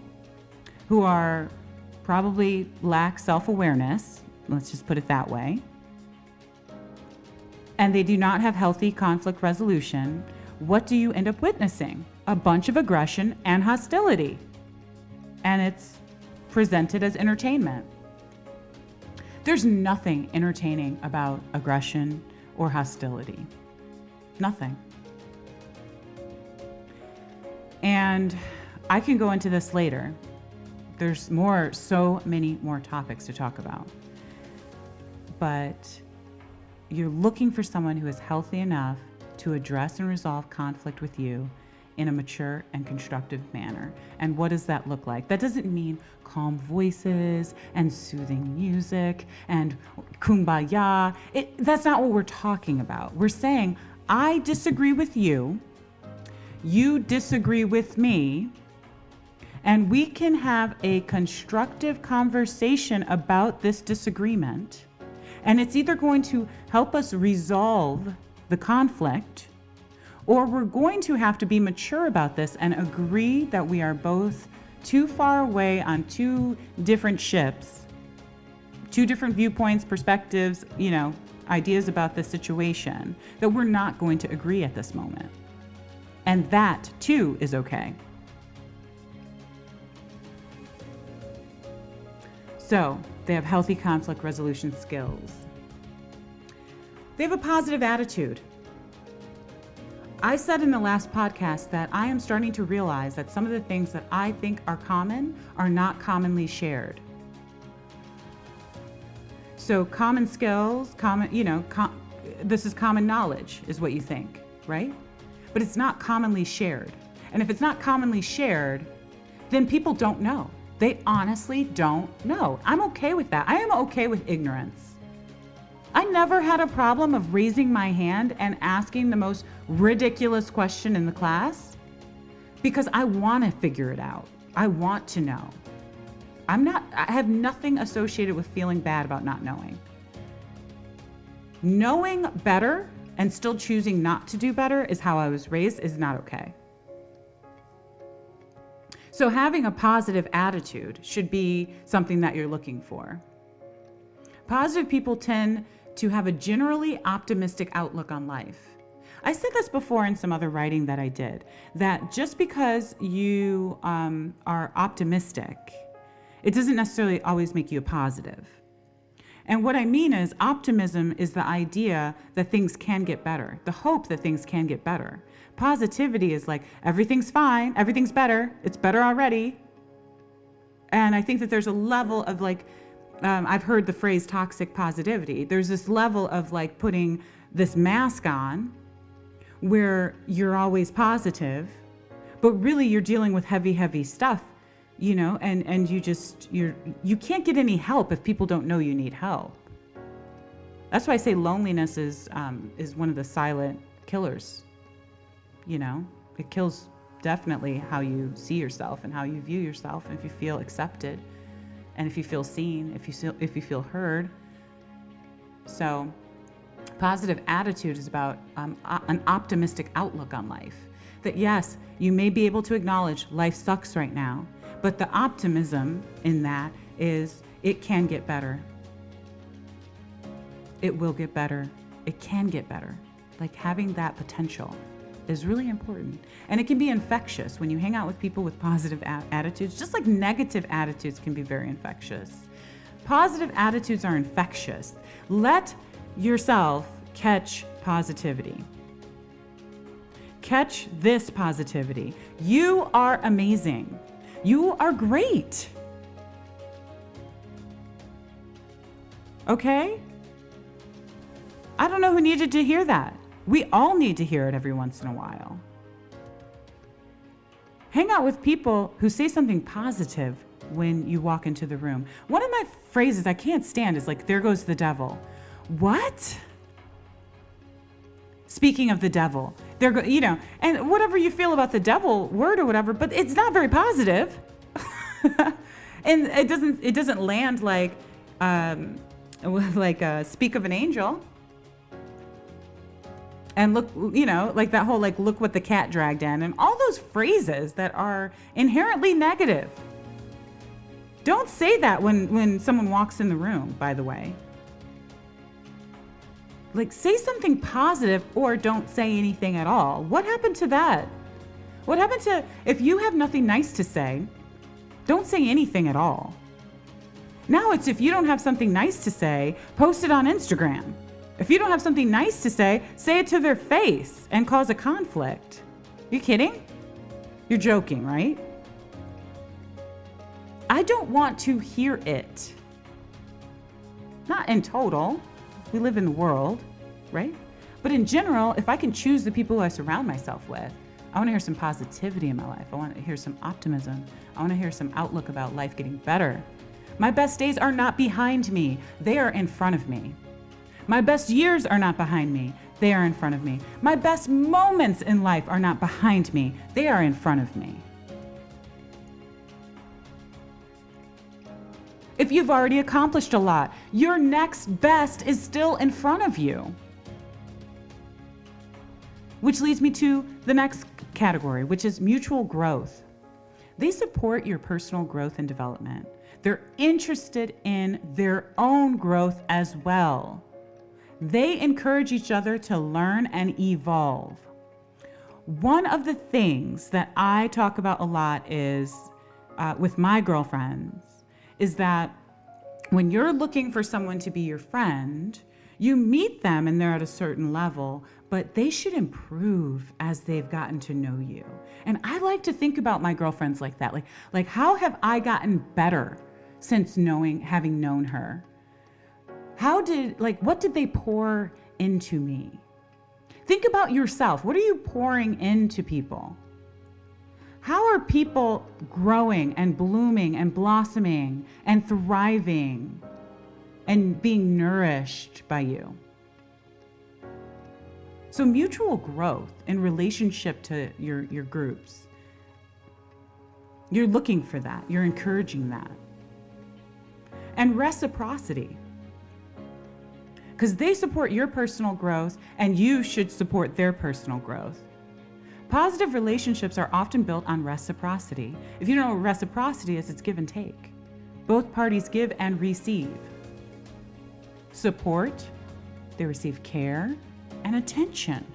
[SPEAKER 2] who are probably lack self-awareness, let's just put it that way, and they do not have healthy conflict resolution, what do you end up witnessing? A bunch of aggression and hostility. And it's presented as entertainment. There's nothing entertaining about aggression or hostility. Nothing. And I can go into this later. There's so many more topics to talk about. But you're looking for someone who is healthy enough to address and resolve conflict with you in a mature and constructive manner. And what does that look like? That doesn't mean calm voices and soothing music and kumbaya. That's not what we're talking about. We're saying, I disagree with you, you disagree with me, and we can have a constructive conversation about this disagreement. And it's either going to help us resolve the conflict, or we're going to have to be mature about this and agree that we are both too far away on two different ships, two different viewpoints, perspectives, ideas about the situation, that we're not going to agree at this moment. And that too is okay. So they have healthy conflict resolution skills. They have a positive attitude. I said in the last podcast that I am starting to realize that some of the things that I think are common are not commonly shared. So common skills, this is common knowledge is what you think, right? But it's not commonly shared. And if it's not commonly shared, then people don't know. They honestly don't know. I'm okay with that. I am okay with ignorance. I never had a problem of raising my hand and asking the most ridiculous question in the class because I want to figure it out. I want to know. I have nothing associated with feeling bad about not knowing. Knowing better and still choosing not to do better is how I was raised, is not okay. So having a positive attitude should be something that you're looking for. Positive people tend to have a generally optimistic outlook on life. I said this before in some other writing that I did, that just because you are optimistic, it doesn't necessarily always make you a positive. And what I mean is optimism is the idea that things can get better, the hope that things can get better. Positivity is like, everything's fine, everything's better, it's better already. And I think that there's a level of like, I've heard the phrase toxic positivity. There's this level of like putting this mask on where you're always positive, but really you're dealing with heavy stuff, you know, and you can't get any help if people don't know you need help. That's why I say loneliness is one of the silent killers. You know, it kills definitely how you see yourself and how you view yourself, and if you feel accepted, and if you feel seen, if you feel heard. So positive attitude is about an optimistic outlook on life. That yes, you may be able to acknowledge life sucks right now, but the optimism in that is it can get better. It will get better. It can get better. Like having that potential is really important. And it can be infectious when you hang out with people with positive attitudes, just like negative attitudes can be very infectious. Positive attitudes are infectious. Let yourself catch positivity. Catch this positivity. You are amazing. You are great. Okay? I don't know who needed to hear that. We all need to hear it every once in a while. Hang out with people who say something positive when you walk into the room. One of my phrases I can't stand is like, there goes the devil. What? Speaking of the devil, and whatever you feel about the devil word or whatever, but it's not very positive. And it doesn't land like speak of an angel. And look, like that whole, like, look what the cat dragged in, and all those phrases that are inherently negative. Don't say that when someone walks in the room, by the way. Like, say something positive or don't say anything at all. What happened to that? What happened to, if you have nothing nice to say, don't say anything at all. Now it's, if you don't have something nice to say, post it on Instagram. If you don't have something nice to say it to their face and cause a conflict. You kidding? You're joking, right? I don't want to hear it. Not in total. We live in the world, right? But in general, if I can choose the people who I surround myself with, I want to hear some positivity in my life. I want to hear some optimism. I want to hear some outlook about life getting better. My best days are not behind me. They are in front of me. My best years are not behind me. They are in front of me. My best moments in life are not behind me. They are in front of me. If you've already accomplished a lot, your next best is still in front of you. Which leads me to the next category, which is mutual growth. They support your personal growth and development. They're interested in their own growth as well. They encourage each other to learn and evolve. One of the things that I talk about a lot is with my girlfriends is that when you're looking for someone to be your friend, you meet them and they're at a certain level, but they should improve as they've gotten to know you. And I like to think about my girlfriends like that. Like how have I gotten better since having known her? What did they pour into me? Think about yourself. What are you pouring into people? How are people growing and blooming and blossoming and thriving and being nourished by you? So mutual growth in relationship to your groups. You're looking for that. You're encouraging that. And reciprocity. Because they support your personal growth and you should support their personal growth. Positive relationships are often built on reciprocity. If you don't know what reciprocity is, it's give and take. Both parties give and receive. Support They receive care and attention.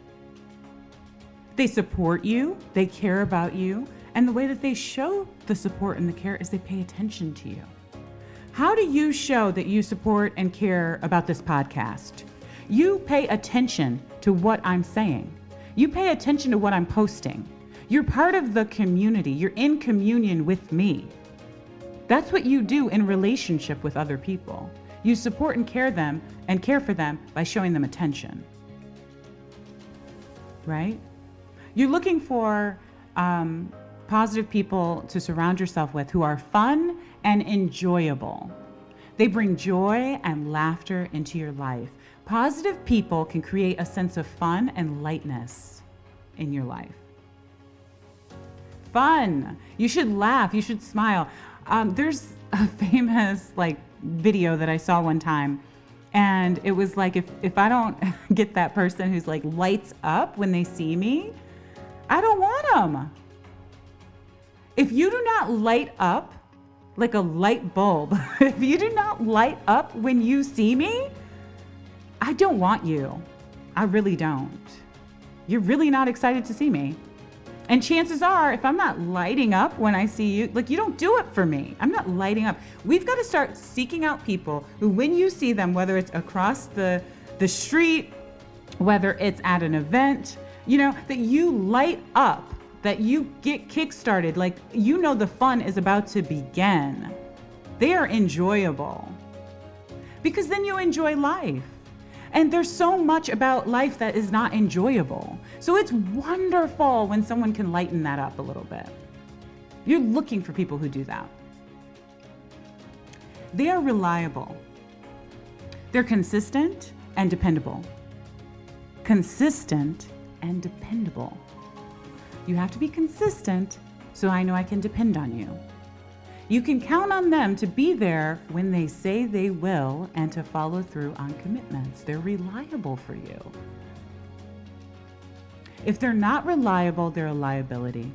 [SPEAKER 2] They support you, they care about you, and the way that they show the support and the care is they pay attention to you. How do you show that you support and care about this podcast? You pay attention to what I'm saying. You pay attention to what I'm posting. You're part of the community. You're in communion with me. That's what you do in relationship with other people. You support and care for them by showing them attention. Right? You're looking for positive people to surround yourself with who are fun and enjoyable. They bring joy and laughter into your life. Positive people can create a sense of fun and lightness in your life. Fun. You should laugh. You should smile. There's a famous video that I saw one time, and it was like, if I don't get that person who's lights up when they see me, I don't want them. If you do not light up like a light bulb, if you do not light up when you see me, I don't want you. I really don't. You're really not excited to see me. And chances are, if I'm not lighting up when I see you, you don't do it for me. I'm not lighting up. We've got to start seeking out people who, when you see them, whether it's across the street, whether it's at an event, that you light up, that you get kickstarted, the fun is about to begin. They are enjoyable. Because then you enjoy life. And there's so much about life that is not enjoyable. So it's wonderful when someone can lighten that up a little bit. You're looking for people who do that. They are reliable. They're consistent and dependable. Consistent and dependable. You have to be consistent so I know I can depend on you. You can count on them to be there when they say they will and to follow through on commitments. They're reliable for you. If they're not reliable, they're a liability.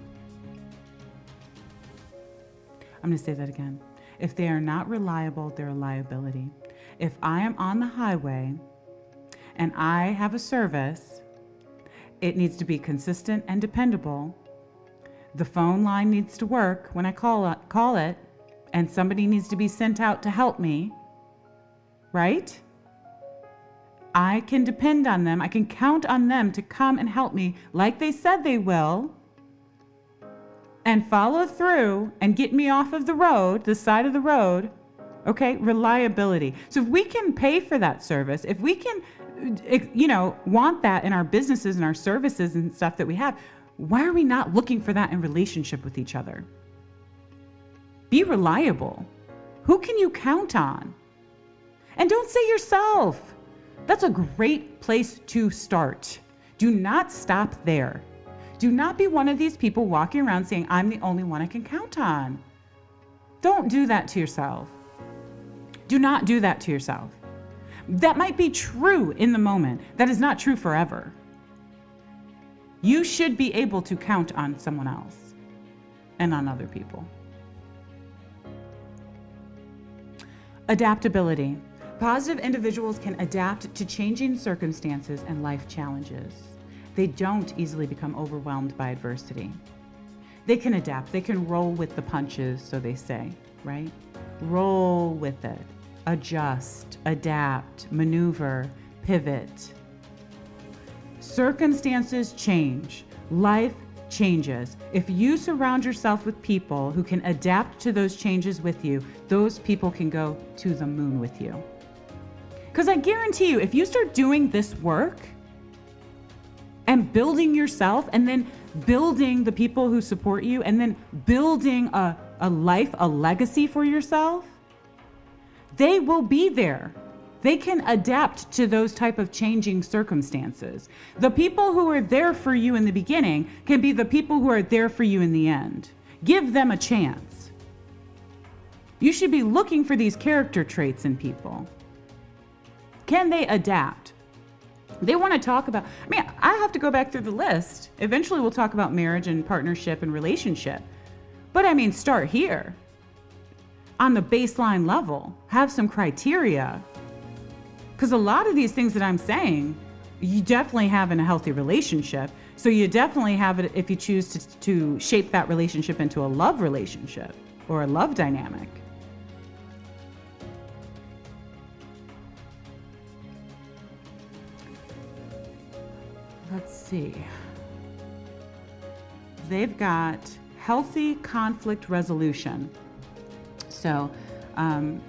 [SPEAKER 2] I'm going to say that again. If they are not reliable, they're a liability. If I am on the highway and I have a service, it needs to be consistent and dependable. The phone line needs to work when I call it, and somebody needs to be sent out to help me, right? I can depend on them. I can count on them to come and help me like they said they will, and follow through and get me off of the road, the side of the road. Okay, reliability. So if we can pay for that service, if we can, want that in our businesses and our services and stuff that we have, why are we not looking for that in relationship with each other? Be reliable. Who can you count on? And don't say yourself. That's a great place to start. Do not stop there. Do not be one of these people walking around saying, I'm the only one I can count on. Don't do that to yourself. Do not do that to yourself. That might be true in the moment. That is not true forever. You should be able to count on someone else and on other people. Adaptability. Positive individuals can adapt to changing circumstances and life challenges. They don't easily become overwhelmed by adversity. They can adapt. They can roll with the punches, so they say, right? Roll with it. Adjust, adapt, maneuver, pivot. Circumstances change. Life changes. If you surround yourself with people who can adapt to those changes with you, those people can go to the moon with you. Because I guarantee you, if you start doing this work and building yourself and then building the people who support you and then building a life, a legacy for yourself, they will be there. They can adapt to those type of changing circumstances. The people who are there for you in the beginning can be the people who are there for you in the end. Give them a chance. You should be looking for these character traits in people. Can they adapt? They want to talk about, I have to go back through the list. Eventually we'll talk about marriage and partnership and relationship. But start here. On the baseline level, have some criteria. Because a lot of these things that I'm saying, you definitely have in a healthy relationship. So you definitely have it if you choose to shape that relationship into a love relationship or a love dynamic. Let's see. They've got healthy conflict resolution. So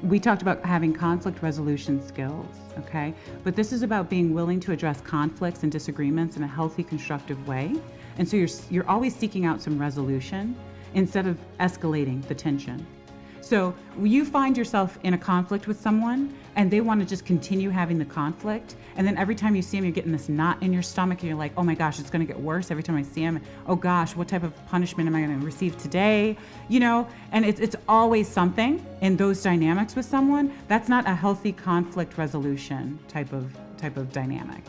[SPEAKER 2] we talked about having conflict resolution skills, okay? But this is about being willing to address conflicts and disagreements in a healthy, constructive way. And so you're always seeking out some resolution instead of escalating the tension. So you find yourself in a conflict with someone and they want to just continue having the conflict. And then every time you see them, you're getting this knot in your stomach and you're like, oh my gosh, it's going to get worse every time I see him. Oh gosh, what type of punishment am I going to receive today? You know, and it's always something in those dynamics with someone. That's not a healthy conflict resolution type of dynamic.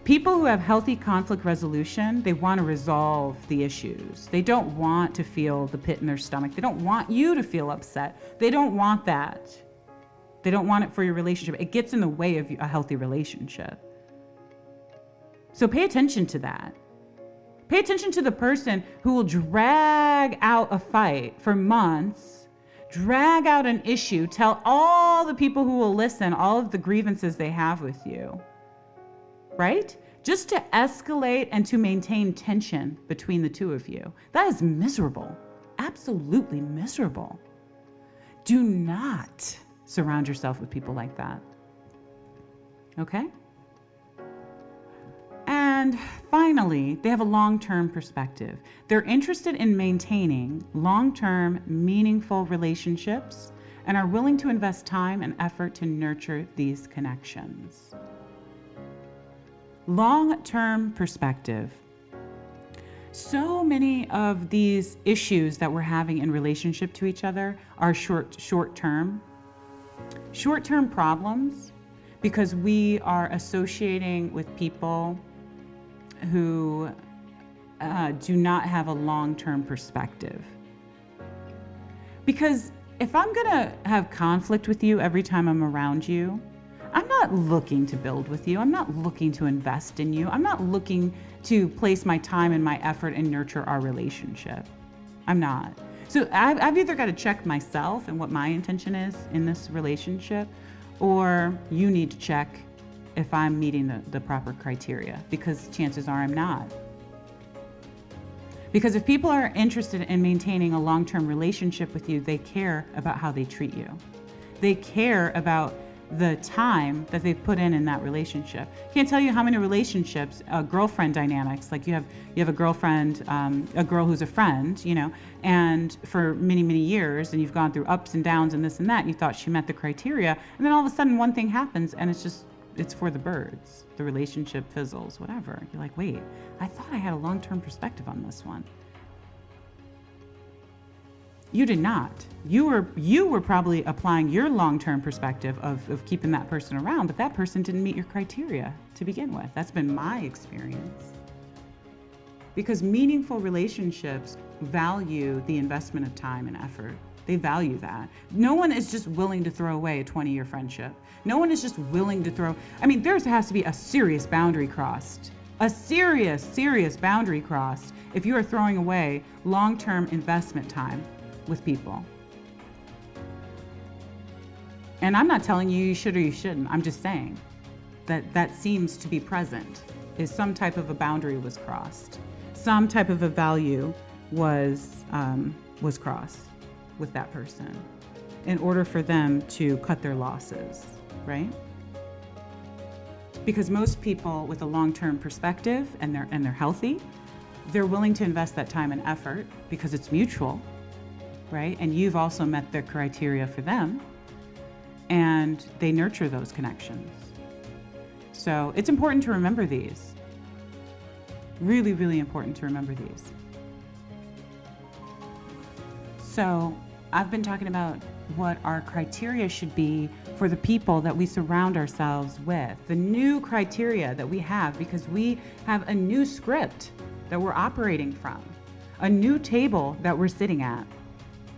[SPEAKER 2] People who have healthy conflict resolution, they want to resolve the issues. They don't want to feel the pit in their stomach. They don't want you to feel upset. They don't want that. They don't want it for your relationship. It gets in the way of a healthy relationship. So pay attention to that. Pay attention to the person who will drag out a fight for months, drag out an issue, tell all the people who will listen all of the grievances they have with you. Right? Just to escalate and to maintain tension between the two of you. That is miserable. Absolutely miserable. Do not surround yourself with people like that. Okay? And finally, they have a long-term perspective. They're interested in maintaining long-term, meaningful relationships and are willing to invest time and effort to nurture these connections. Long-term perspective. So many of these issues that we're having in relationship to each other are short-term problems because we are associating with people who do not have a long-term perspective. Because if I'm gonna have conflict with you every time I'm around you, I'm not looking to build with you. I'm not looking to invest in you. I'm not looking to place my time and my effort and nurture our relationship. I'm not. So I've either got to check myself and what my intention is in this relationship, or you need to check if I'm meeting the proper criteria, because chances are I'm not. Because if people are interested in maintaining a long-term relationship with you, they care about how they treat you. They care about the time that they've put in that relationship. Can't tell you how many relationships, girlfriend dynamics, like you have a girlfriend, a girl who's a friend, you know, and for many, many years, and you've gone through ups and downs and this and that, and you thought she met the criteria, and then all of a sudden one thing happens and it's for the birds. The relationship fizzles, whatever. You're like, wait, I thought I had a long-term perspective on this one. You did not. You were probably applying your long-term perspective of keeping that person around, but that person didn't meet your criteria to begin with. That's been my experience. Because meaningful relationships value the investment of time and effort. They value that. No one is just willing to throw away a 20-year friendship. No one is just willing to there has to be a serious boundary crossed. A serious boundary crossed if you are throwing away long-term investment time with people. And I'm not telling you should or you shouldn't. I'm just saying that seems to be present, is some type of a boundary was crossed. Some type of a value was crossed with that person in order for them to cut their losses, right? Because most people with a long-term perspective and they're healthy, they're willing to invest that time and effort because it's mutual. Right? And you've also met the criteria for them, and they nurture those connections. So it's important to remember these. Really, really important to remember these. So I've been talking about what our criteria should be for the people that we surround ourselves with, the new criteria that we have, because we have a new script that we're operating from, a new table that we're sitting at,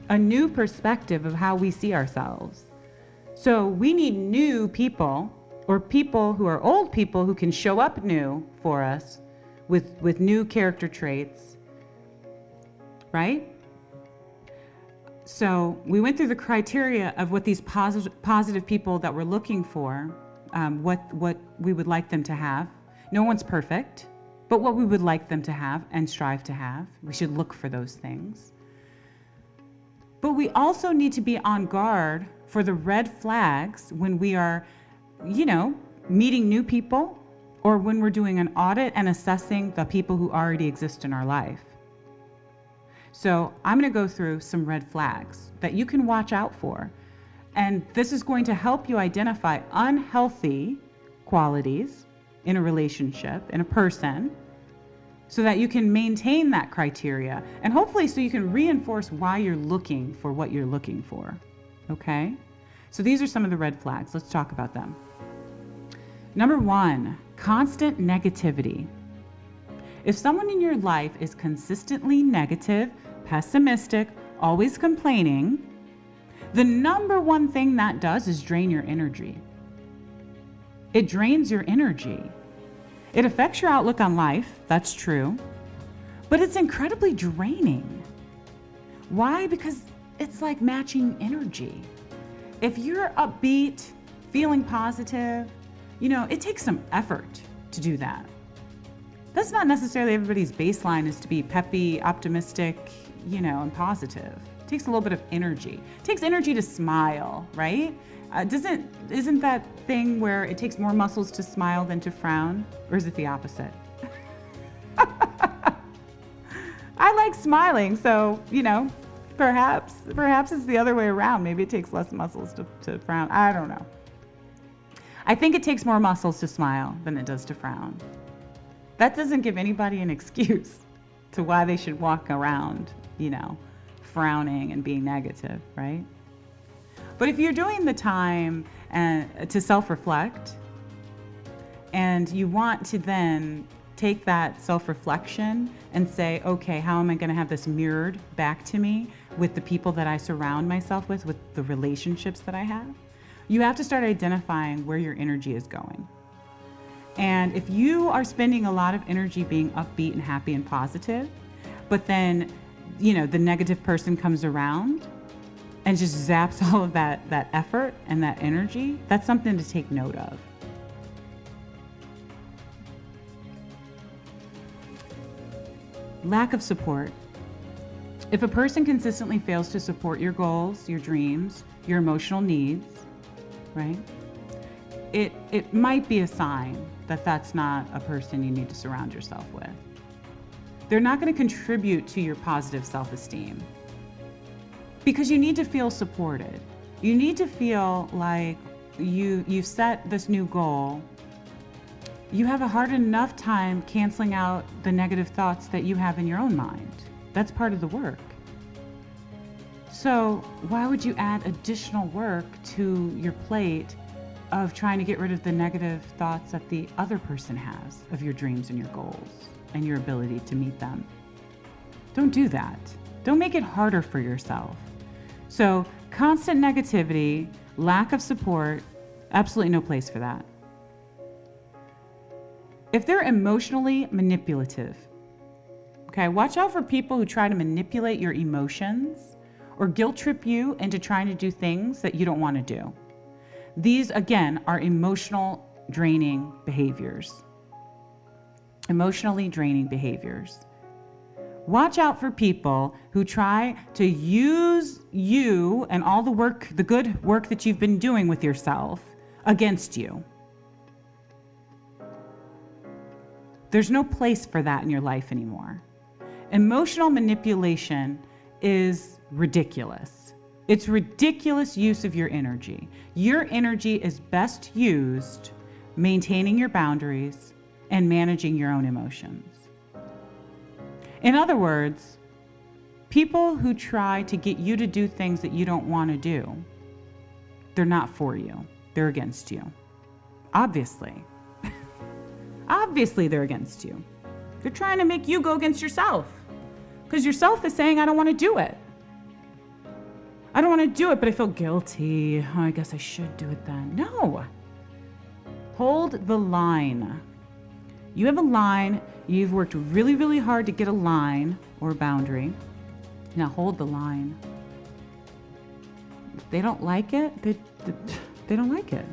[SPEAKER 2] a new perspective of how we see ourselves. So we need new people, or people who are old people who can show up new for us with new character traits, right? So we went through the criteria of what these positive people that we're looking for, what we would like them to have. No one's perfect, but what we would like them to have and strive to have. We should look for those things. But we also need to be on guard for the red flags when we are, meeting new people, or when we're doing an audit and assessing the people who already exist in our life. So I'm going to go through some red flags that you can watch out for. And this is going to help you identify unhealthy qualities in a relationship, in a person, so that you can maintain that criteria, and hopefully so you can reinforce why you're looking for what you're looking for. Okay? So these are some of the red flags. Let's talk about them. Number 1, constant negativity. If someone in your life is consistently negative, pessimistic, always complaining, the number one thing that does is drain your energy. It drains your energy. It affects your outlook on life, that's true, but it's incredibly draining. Why? Because it's like matching energy. If you're upbeat, feeling positive, it takes some effort to do that. That's not necessarily everybody's baseline is to be peppy, optimistic, and positive. It takes a little bit of energy. It takes energy to smile, right? Isn't that thing where it takes more muscles to smile than to frown? Or is it the opposite? I like smiling, so, perhaps it's the other way around. Maybe it takes less muscles to frown. I don't know. I think it takes more muscles to smile than it does to frown. That doesn't give anybody an excuse to why they should walk around, frowning and being negative, right? But if you're doing the time to self-reflect, and you want to then take that self-reflection and say, okay, how am I going to have this mirrored back to me with the people that I surround myself with the relationships that I have? You have to start identifying where your energy is going. And if you are spending a lot of energy being upbeat and happy and positive, but then, the negative person comes around and just zaps all of that effort and that energy, that's something to take note of. Lack of support. If a person consistently fails to support your goals, your dreams, your emotional needs, right? It might be a sign that that's not a person you need to surround yourself with. They're not going to contribute to your positive self-esteem, because you need to feel supported. You need to feel like you've set this new goal. You have a hard enough time canceling out the negative thoughts that you have in your own mind. That's part of the work. So why would you add additional work to your plate of trying to get rid of the negative thoughts that the other person has of your dreams and your goals and your ability to meet them? Don't do that. Don't make it harder for yourself. So constant negativity, lack of support, absolutely no place for that. If they're emotionally manipulative, okay, watch out for people who try to manipulate your emotions or guilt trip you into trying to do things that you don't want to do. These, again, are emotional draining behaviors. Emotionally draining behaviors. Watch out for people who try to use you and all the work, the good work that you've been doing with yourself, against you. There's no place for that in your life anymore. Emotional manipulation is ridiculous. It's ridiculous use of your energy. Your energy is best used maintaining your boundaries and managing your own emotions. In other words, people who try to get you to do things that you don't want to do, they're not for you. They're against you. Obviously. Obviously they're against you. They're trying to make you go against yourself because yourself is saying, I don't want to do it. I don't want to do it, but I feel guilty. Oh, I guess I should do it then. No. Hold the line. You have a line. You've worked really, really hard to get a line or a boundary. Now hold the line. If they don't like it, they don't like it.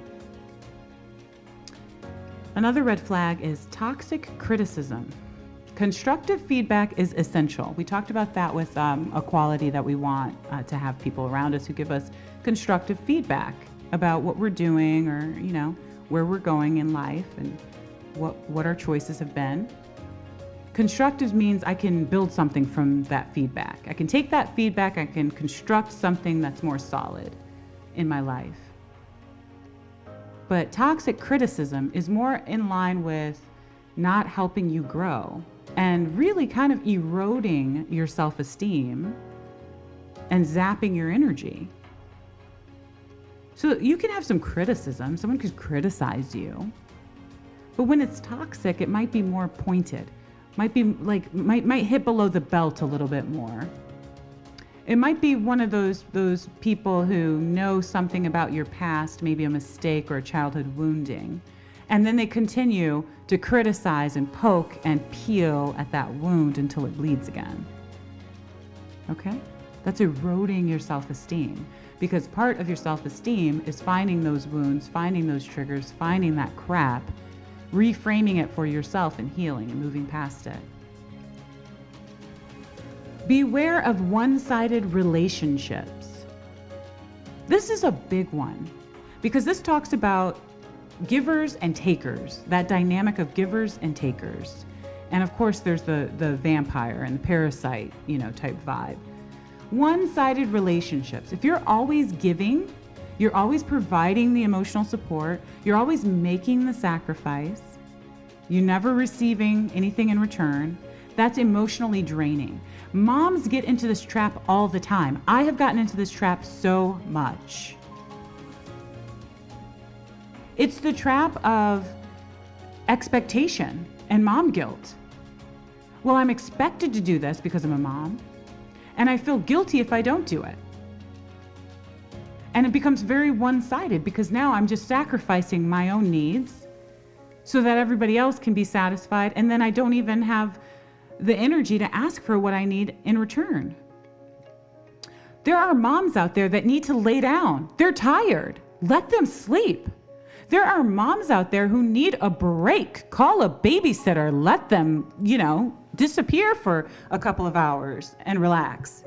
[SPEAKER 2] Another red flag is toxic criticism. Constructive feedback is essential. We talked about that with a quality that we want to have people around us who give us constructive feedback about what we're doing, or where we're going in life and what our choices have been. Constructive means I can build something from that feedback. I can take that feedback, I can construct something that's more solid in my life. But toxic criticism is more in line with not helping you grow and really kind of eroding your self-esteem and zapping your energy. So you can have some criticism. Someone could criticize you. But when it's toxic, it might be more pointed. Might hit below the belt a little bit more. It might be one of those people who know something about your past, maybe a mistake or a childhood wounding, and then they continue to criticize and poke and peel at that wound until it bleeds again. Okay? That's eroding your self-esteem, because part of your self-esteem is finding those wounds, finding those triggers, finding that crap, reframing it for yourself and healing and moving past it. Beware of one-sided relationships. This is a big one because this talks about givers and takers, that dynamic of givers and takers. And of course, there's the vampire and the parasite, type vibe. One-sided relationships. If you're always giving, you're always providing the emotional support, you're always making the sacrifice, you're never receiving anything in return, that's emotionally draining. Moms get into this trap all the time. I have gotten into this trap so much. It's the trap of expectation and mom guilt. Well, I'm expected to do this because I'm a mom, and I feel guilty if I don't do it. And it becomes very one-sided because now I'm just sacrificing my own needs so that everybody else can be satisfied, and then I don't even have the energy to ask for what I need in return. There are moms out there that need to lay down. They're tired. Let them sleep. There are moms out there who need a break. Call a babysitter. Let them, disappear for a couple of hours and relax.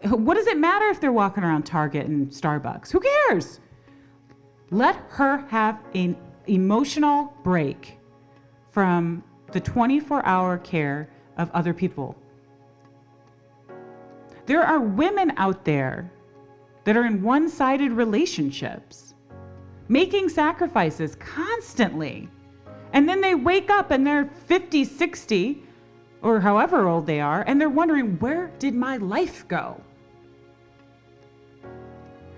[SPEAKER 2] What does it matter if they're walking around Target and Starbucks? Who cares? Let her have an emotional break from the 24-hour care of other people. There are women out there that are in one-sided relationships, making sacrifices constantly. And then they wake up and they're 50, 60, or however old they are, and they're wondering, where did my life go?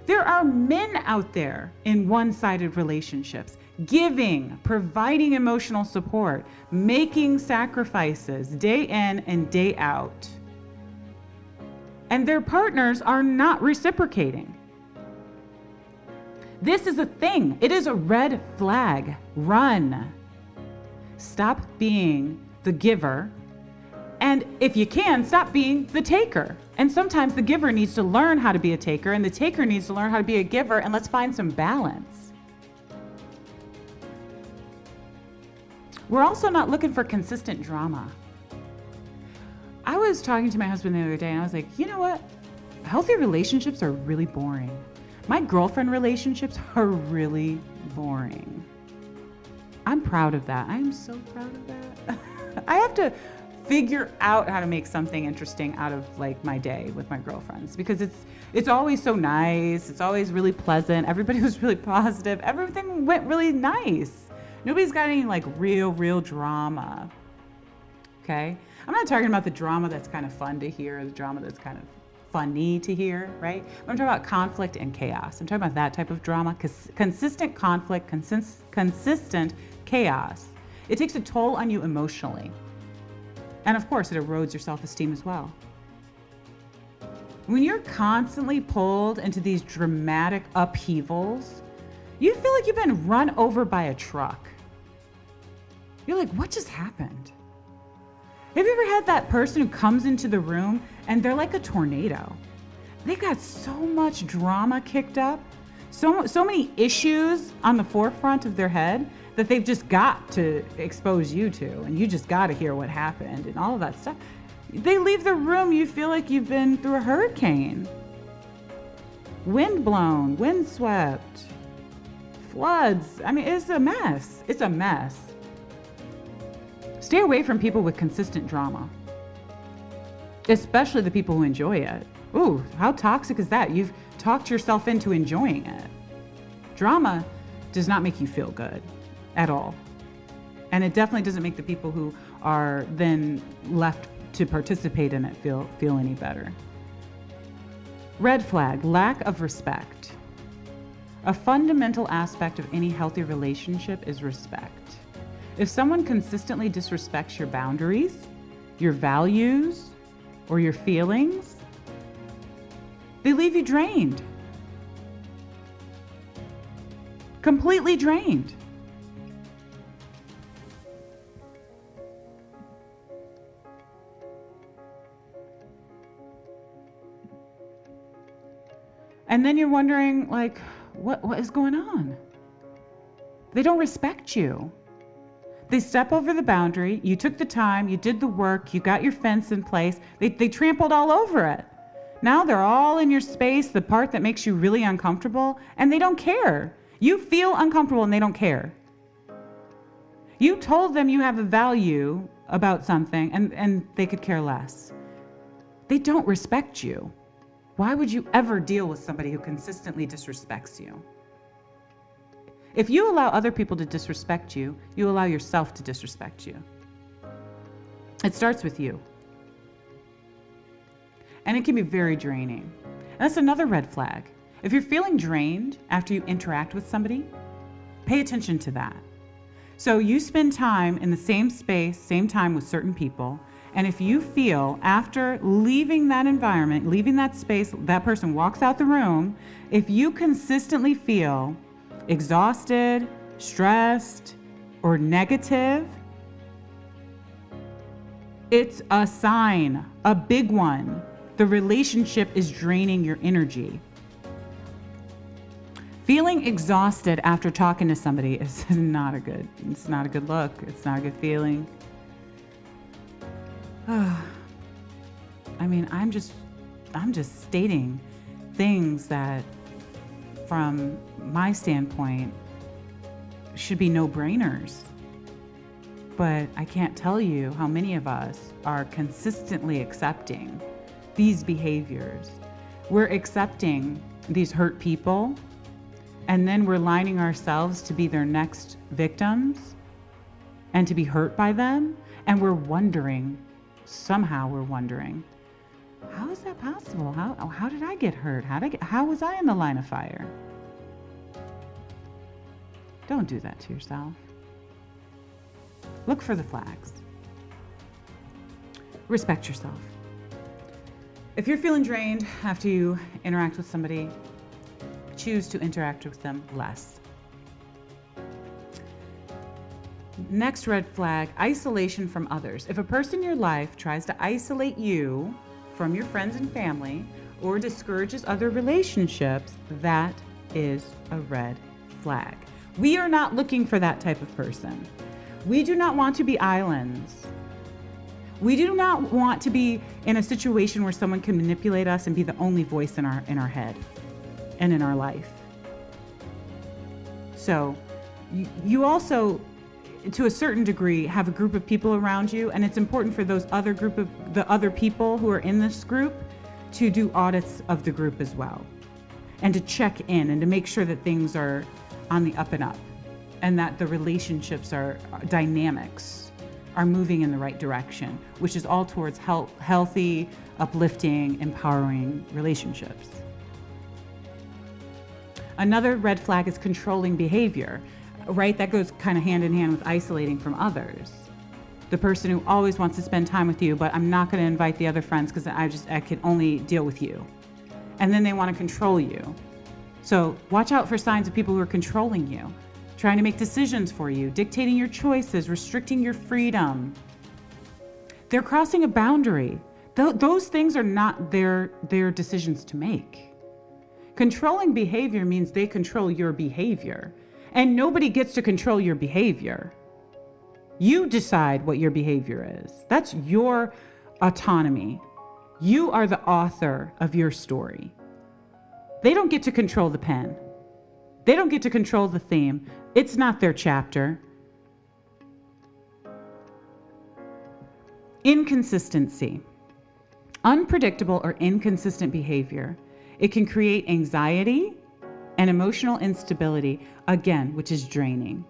[SPEAKER 2] There are men out there in one-sided relationships, giving, providing emotional support, making sacrifices day in and day out. And their partners are not reciprocating. This is a thing. It is a red flag. Run. Stop being the giver. And if you can, stop being the taker. And sometimes the giver needs to learn how to be a taker, and the taker needs to learn how to be a giver, and let's find some balance. We're also not looking for consistent drama. I was talking to my husband the other day, and I was like, you know what? Healthy relationships are really boring. My girlfriend relationships are really boring. I'm proud of that. I'm so proud of that. I have to figure out how to make something interesting out of my day with my girlfriends, because it's always so nice. It's always really pleasant. Everybody was really positive. Everything went really nice. Nobody's got any real drama. Okay? I'm not talking about the drama that's kind of fun to hear, or the drama that's kind of funny to hear, right? I'm talking about conflict and chaos. I'm talking about that type of drama, because consistent conflict, consistent chaos, it takes a toll on you emotionally. And of course, it erodes your self-esteem as well. When you're constantly pulled into these dramatic upheavals, you feel like you've been run over by a truck. You're like, what just happened? Have you ever had that person who comes into the room and they're like a tornado? They got so much drama kicked up, so many issues on the forefront of their head that they've just got to expose you to, and you just got to hear what happened and all of that stuff. They leave the room, you feel like you've been through a hurricane. Wind blown, wind swept, floods. I mean, it's a mess. It's a mess. Stay away from people with consistent drama, especially the people who enjoy it. Ooh, how toxic is that? You've talked yourself into enjoying it. Drama does not make you feel good at all. And it definitely doesn't make the people who are then left to participate in it feel any better. Red flag, lack of respect. A fundamental aspect of any healthy relationship is respect. If someone consistently disrespects your boundaries, your values, or your feelings, they leave you drained. Completely drained. And then you're wondering, like, what is going on? They don't respect you. They step over the boundary. You took the time, you did the work, you got your fence in place. They trampled all over it. Now they're all in your space, the part that makes you really uncomfortable, and they don't care. You feel uncomfortable and they don't care. You told them you have a value about something and they could care less. They don't respect you. Why would you ever deal with somebody who consistently disrespects you? If you allow other people to disrespect you, you allow yourself to disrespect you. It starts with you. And it can be very draining. And that's another red flag. If you're feeling drained after you interact with somebody, pay attention to that. So you spend time in the same space, same time with certain people, and if you feel after leaving that environment, leaving that space, that person walks out the room, if you consistently feel exhausted, stressed, or negative, it's a sign, a big one. The relationship is draining your energy. Feeling exhausted after talking to somebody is not a good look. It's not a good feeling. I mean, I'm just stating things that from my standpoint should be no-brainers. But I can't tell you how many of us are consistently accepting these behaviors. We're accepting these hurt people, and then we're lining ourselves to be their next victims and to be hurt by them. And somehow we're wondering, how is that possible? How did I get hurt? How was I in the line of fire? Don't do that to yourself. Look for the flags. Respect yourself. If you're feeling drained after you interact with somebody, choose to interact with them less. Next red flag, isolation from others. If a person in your life tries to isolate you from your friends and family or discourages other relationships, that is a red flag. We are not looking for that type of person. We do not want to be islands. We do not want to be in a situation where someone can manipulate us and be the only voice in our head and in our life. So you also, to a certain degree, have a group of people around you, and it's important for the other people who are in this group to do audits of the group as well, and to check in and to make sure that things are on the up and up, and that the relationships dynamics are moving in the right direction, which is all towards healthy, uplifting, empowering relationships. Another red flag is controlling behavior, right? That goes kind of hand in hand with isolating from others. The person who always wants to spend time with you, but I'm not going to invite the other friends because I can only deal with you. and then they want to control you. So watch out for signs of people who are controlling you, trying to make decisions for you, dictating your choices, restricting your freedom. They're crossing a boundary. Those things are not their decisions to make. Controlling behavior means they control your behavior, and nobody gets to control your behavior. You decide what your behavior is. That's your autonomy. You are the author of your story. They don't get to control the pen. They don't get to control the theme. It's not their chapter. Inconsistency. Unpredictable or inconsistent behavior. It can create anxiety and emotional instability, again, which is draining.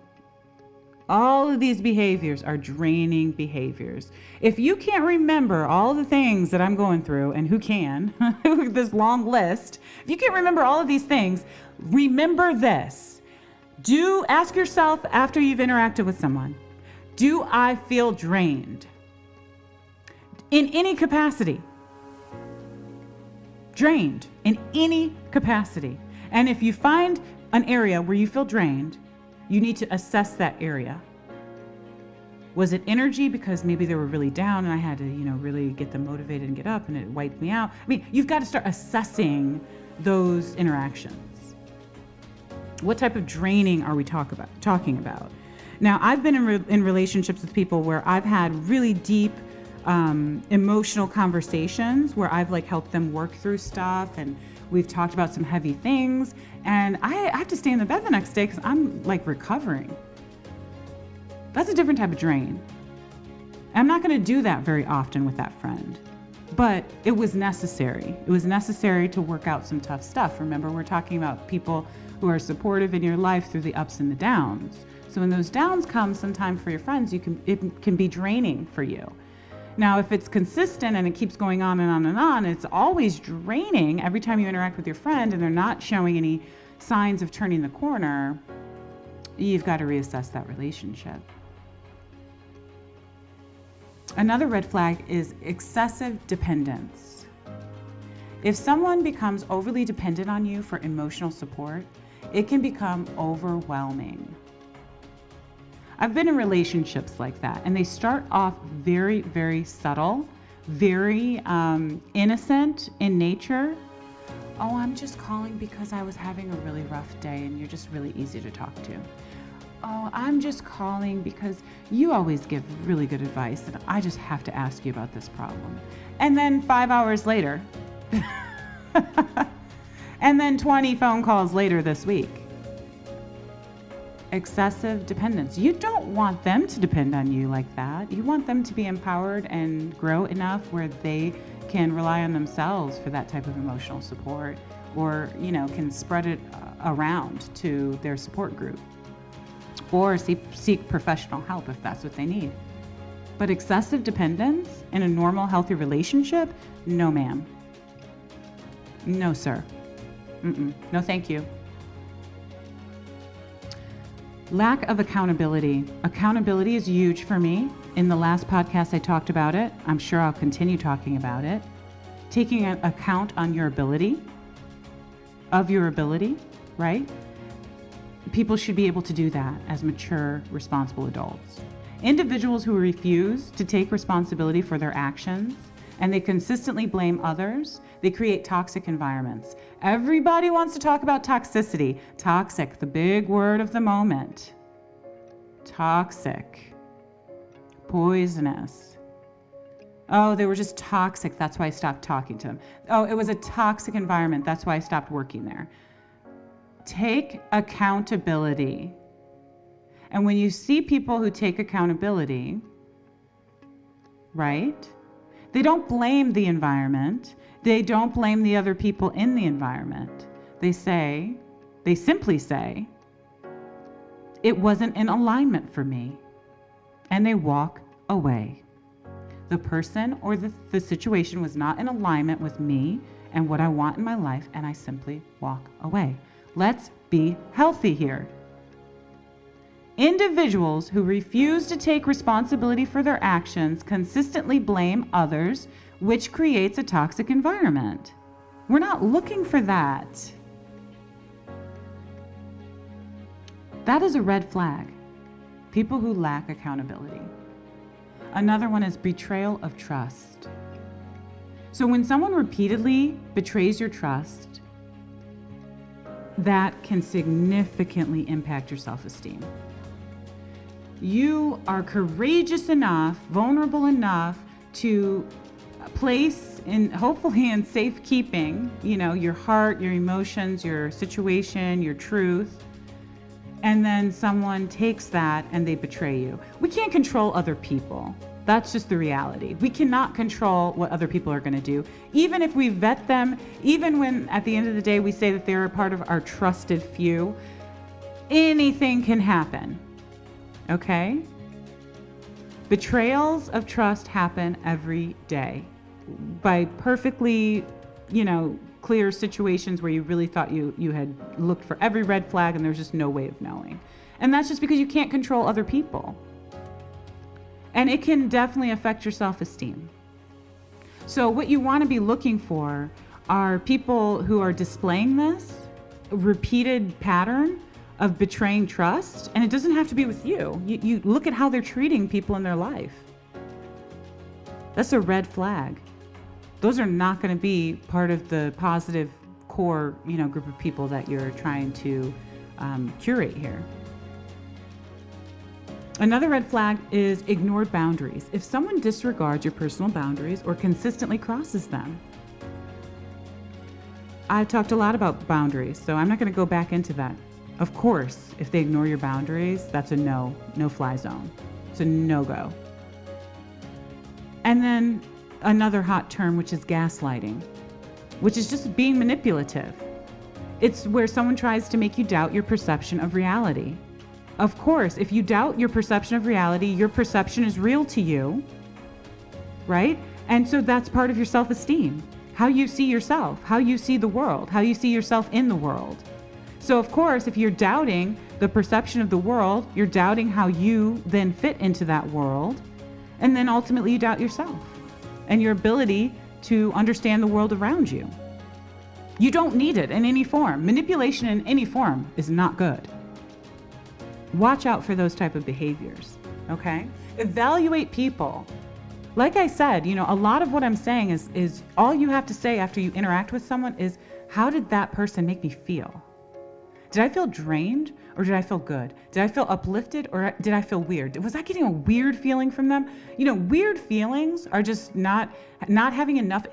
[SPEAKER 2] All of these behaviors are draining behaviors. If you can't remember all the things that I'm going through, and who can, this long list, if you can't remember all of these things, remember this. Ask yourself after you've interacted with someone, do I feel drained? In any capacity. Drained in any capacity. And if you find an area where you feel drained, you need to assess that area. Was it energy because maybe they were really down and I had to, really get them motivated and get up and it wiped me out? I mean, you've got to start assessing those interactions. What type of draining are we talking about? Now, I've been in relationships with people where I've had really deep emotional conversations where I've helped them work through stuff, and we've talked about some heavy things, and I have to stay in the bed the next day because I'm recovering. That's a different type of drain. I'm not going to do that very often with that friend, but it was necessary. It was necessary to work out some tough stuff. Remember, we're talking about people who are supportive in your life through the ups and the downs. So when those downs come sometime for your friends, it can be draining for you. Now, if it's consistent and it keeps going on and on and on, it's always draining every time you interact with your friend and they're not showing any signs of turning the corner, you've got to reassess that relationship. Another red flag is excessive dependence. If someone becomes overly dependent on you for emotional support, it can become overwhelming. I've been in relationships like that, and they start off very, very subtle, very innocent in nature. Oh, I'm just calling because I was having a really rough day and you're just really easy to talk to. Oh, I'm just calling because you always give really good advice and I just have to ask you about this problem. And then 5 hours later, and then 20 phone calls later this week. Excessive dependence. You don't want them to depend on you like that. You want them to be empowered and grow enough where they can rely on themselves for that type of emotional support, or, can spread it around to their support group, or seek professional help if that's what they need. But excessive dependence in a normal, healthy relationship, no ma'am. No sir. No thank you. Lack of accountability. Accountability is huge for me. In the last podcast, I talked about it. I'm sure I'll continue talking about it. Taking an account on your ability, right? People should be able to do that as mature, responsible adults. Individuals who refuse to take responsibility for their actions and they consistently blame others, they create toxic environments. Everybody wants to talk about toxicity. Toxic, the big word of the moment. Toxic. Poisonous. Oh, they were just toxic. That's why I stopped talking to them. Oh, it was a toxic environment. That's why I stopped working there. Take accountability. And when you see people who take accountability, right? They don't blame the environment. They don't blame the other people in the environment. They simply say, it wasn't in alignment for me. And they walk away. The person or the situation was not in alignment with me and what I want in my life, and I simply walk away. Let's be healthy here. Individuals who refuse to take responsibility for their actions consistently blame others, which creates a toxic environment. We're not looking for that. That is a red flag. People who lack accountability. Another one is betrayal of trust. So when someone repeatedly betrays your trust, that can significantly impact your self-esteem. You are courageous enough, vulnerable enough to place hopefully in safekeeping, your heart, your emotions, your situation, your truth. And then someone takes that and they betray you. We can't control other people. That's just the reality. We cannot control what other people are going to do. Even if we vet them, even when at the end of the day we say that they're a part of our trusted few, anything can happen. Okay? Betrayals of trust happen every day by perfectly, clear situations where you really thought you had looked for every red flag and there's just no way of knowing. And that's just because you can't control other people. And it can definitely affect your self-esteem. So what you want to be looking for are people who are displaying this repeated pattern of betraying trust. And it doesn't have to be with you. You look at how they're treating people in their life. That's a red flag. Those are not going to be part of the positive core, group of people that you're trying to curate here. Another red flag is ignored boundaries. If someone disregards your personal boundaries or consistently crosses them. I've talked a lot about boundaries, so I'm not going to go back into that. Of course, if they ignore your boundaries, that's a no-fly zone. It's a no-go. And then another hot term, which is gaslighting, which is just being manipulative. It's where someone tries to make you doubt your perception of reality. Of course, if you doubt your perception of reality, your perception is real to you, right? And so that's part of your self-esteem, how you see yourself, how you see the world, how you see yourself in the world. So of course, if you're doubting the perception of the world, you're doubting how you then fit into that world. And then ultimately you doubt yourself and your ability to understand the world around you. You don't need it in any form. Manipulation in any form is not good. Watch out for those type of behaviors, okay? Evaluate people. Like I said, a lot of what I'm saying is all you have to say after you interact with someone is, how did that person make me feel? Did I feel drained or did I feel good? Did I feel uplifted or did I feel weird? Was I getting a weird feeling from them? Weird feelings are just not having enough.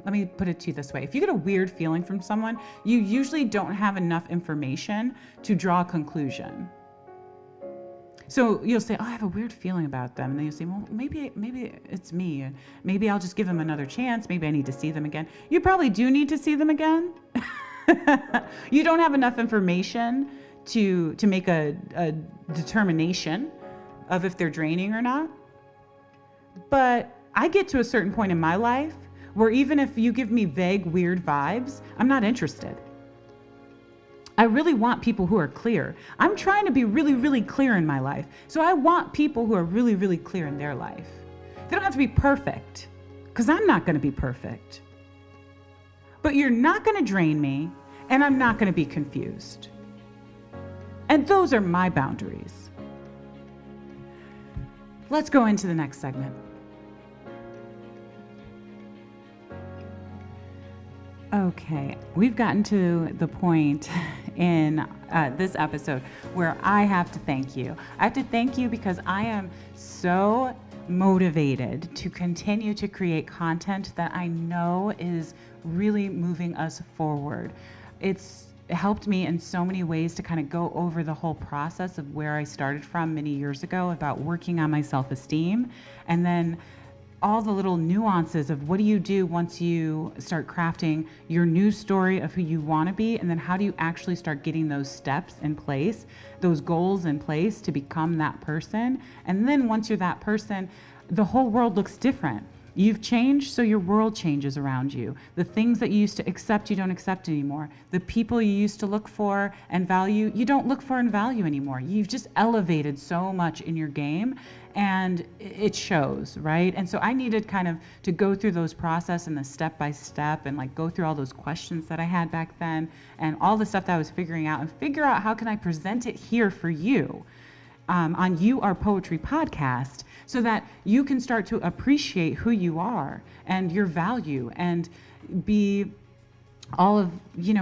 [SPEAKER 2] Let me put it to you this way. If you get a weird feeling from someone, you usually don't have enough information to draw a conclusion. So you'll say, oh, I have a weird feeling about them. And then you'll say, well, maybe it's me. Maybe I'll just give them another chance. Maybe I need to see them again. You probably do need to see them again. You don't have enough information to make a determination of if they're draining or not. But I get to a certain point in my life where even if you give me vague, weird vibes, I'm not interested. I really want people who are clear. I'm trying to be really, really clear in my life. So I want people who are really, really clear in their life. They don't have to be perfect, because I'm not going to be perfect. But you're not going to drain me, and I'm not going to be confused. And those are my boundaries. Let's go into the next segment. Okay, we've gotten to the point in this episode where I have to thank you. I have to thank you because I am so motivated to continue to create content that I know is really moving us forward. It's helped me in so many ways to kind of go over the whole process of where I started from many years ago about working on my self-esteem, and then all the little nuances of what do you do once you start crafting your new story of who you want to be, and then how do you actually start getting those steps in place, those goals in place to become that person. And then once you're that person, the whole world looks different. You've changed, so your world changes around you. The things that you used to accept, you don't accept anymore. The people you used to look for and value, you don't look for and value anymore. You've just elevated so much in your game, and it shows, right? And so I needed kind of to go through those process and the step by step, and like go through all those questions that I had back then and all the stuff that I was figuring out, and figure out how can I present it here for you. On You Are Poetry podcast, so that you can start to appreciate who you are and your value, and be all of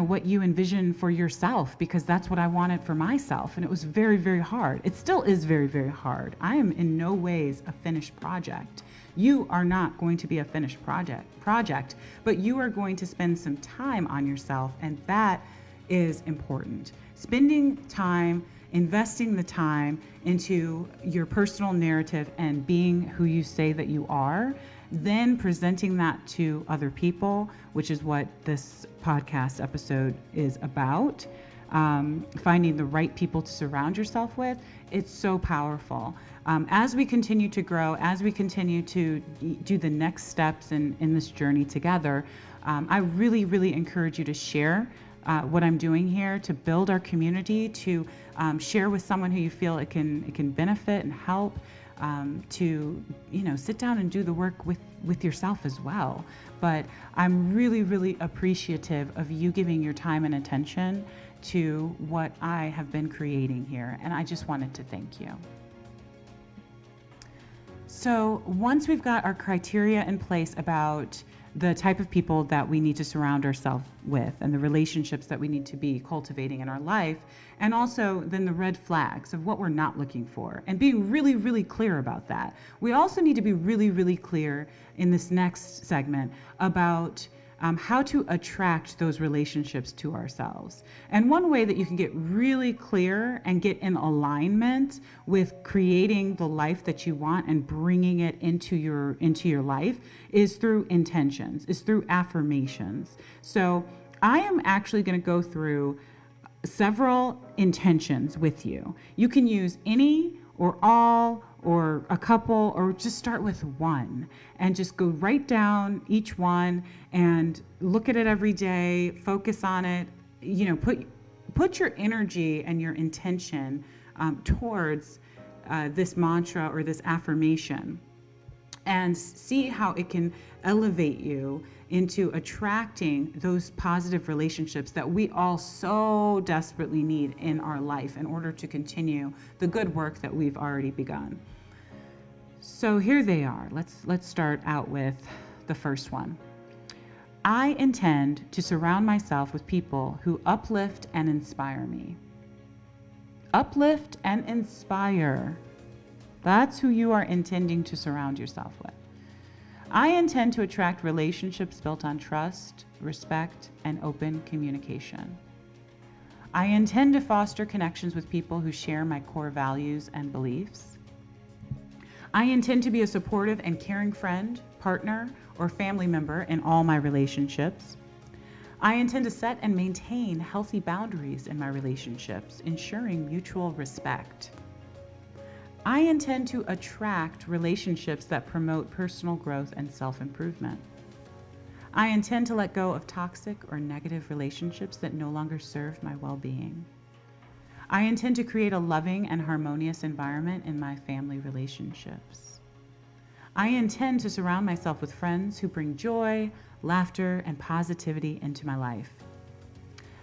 [SPEAKER 2] what you envision for yourself, because that's what I wanted for myself. And it was very, very hard. It still is very, very hard. I am in no ways a finished project. You are not going to be a finished project, but you are going to spend some time on yourself, and that is important. Spending time, investing the time into your personal narrative and being who you say that you are, then presenting that to other people, which is what this podcast episode is about. Finding the right people to surround yourself with, it's so powerful. As we continue to grow, as we continue to do the next steps in this journey together, I really, really encourage you to share what I'm doing here, to build our community, to share with someone who you feel it can benefit and help, to sit down and do the work with yourself as well. But I'm really, really appreciative of you giving your time and attention to what I have been creating here, and I just wanted to thank you. So once we've got our criteria in place about the type of people that we need to surround ourselves with and the relationships that we need to be cultivating in our life, and also then the red flags of what we're not looking for, and being really, really clear about that. We also need to be really, really clear in this next segment about how to attract those relationships to ourselves. And one way that you can get really clear and get in alignment with creating the life that you want and bringing it into your life is through intentions, is through affirmations. So I am actually going to go through several intentions with you. You can use any or all or a couple, or just start with one and just go write down each one and look at it every day, focus on it, put your energy and your intention towards this mantra or this affirmation, and see how it can elevate you into attracting those positive relationships that we all so desperately need in our life in order to continue the good work that we've already begun. So here they are. Let's start out with the first one. I intend to surround myself with people who uplift and inspire me. Uplift and inspire. That's who you are intending to surround yourself with. I intend to attract relationships built on trust, respect, and open communication. I intend to foster connections with people who share my core values and beliefs. I intend to be a supportive and caring friend, partner, or family member in all my relationships. I intend to set and maintain healthy boundaries in my relationships, ensuring mutual respect. I intend to attract relationships that promote personal growth and self-improvement. I intend to let go of toxic or negative relationships that no longer serve my well-being. I intend to create a loving and harmonious environment in my family relationships. I intend to surround myself with friends who bring joy, laughter, and positivity into my life.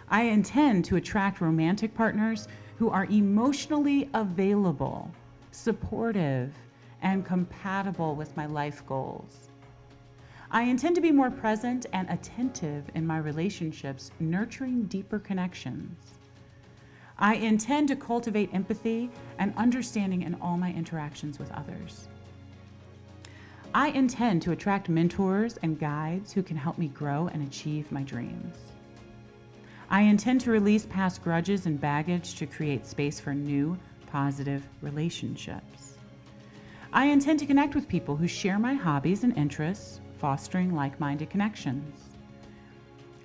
[SPEAKER 2] I intend to attract romantic partners who are emotionally available, supportive, and compatible with my life goals. I intend to be more present and attentive in my relationships, nurturing deeper connections. I intend to cultivate empathy and understanding in all my interactions with others. I intend to attract mentors and guides who can help me grow and achieve my dreams. I intend to release past grudges and baggage to create space for new, positive relationships. I intend to connect with people who share my hobbies and interests, fostering like-minded connections.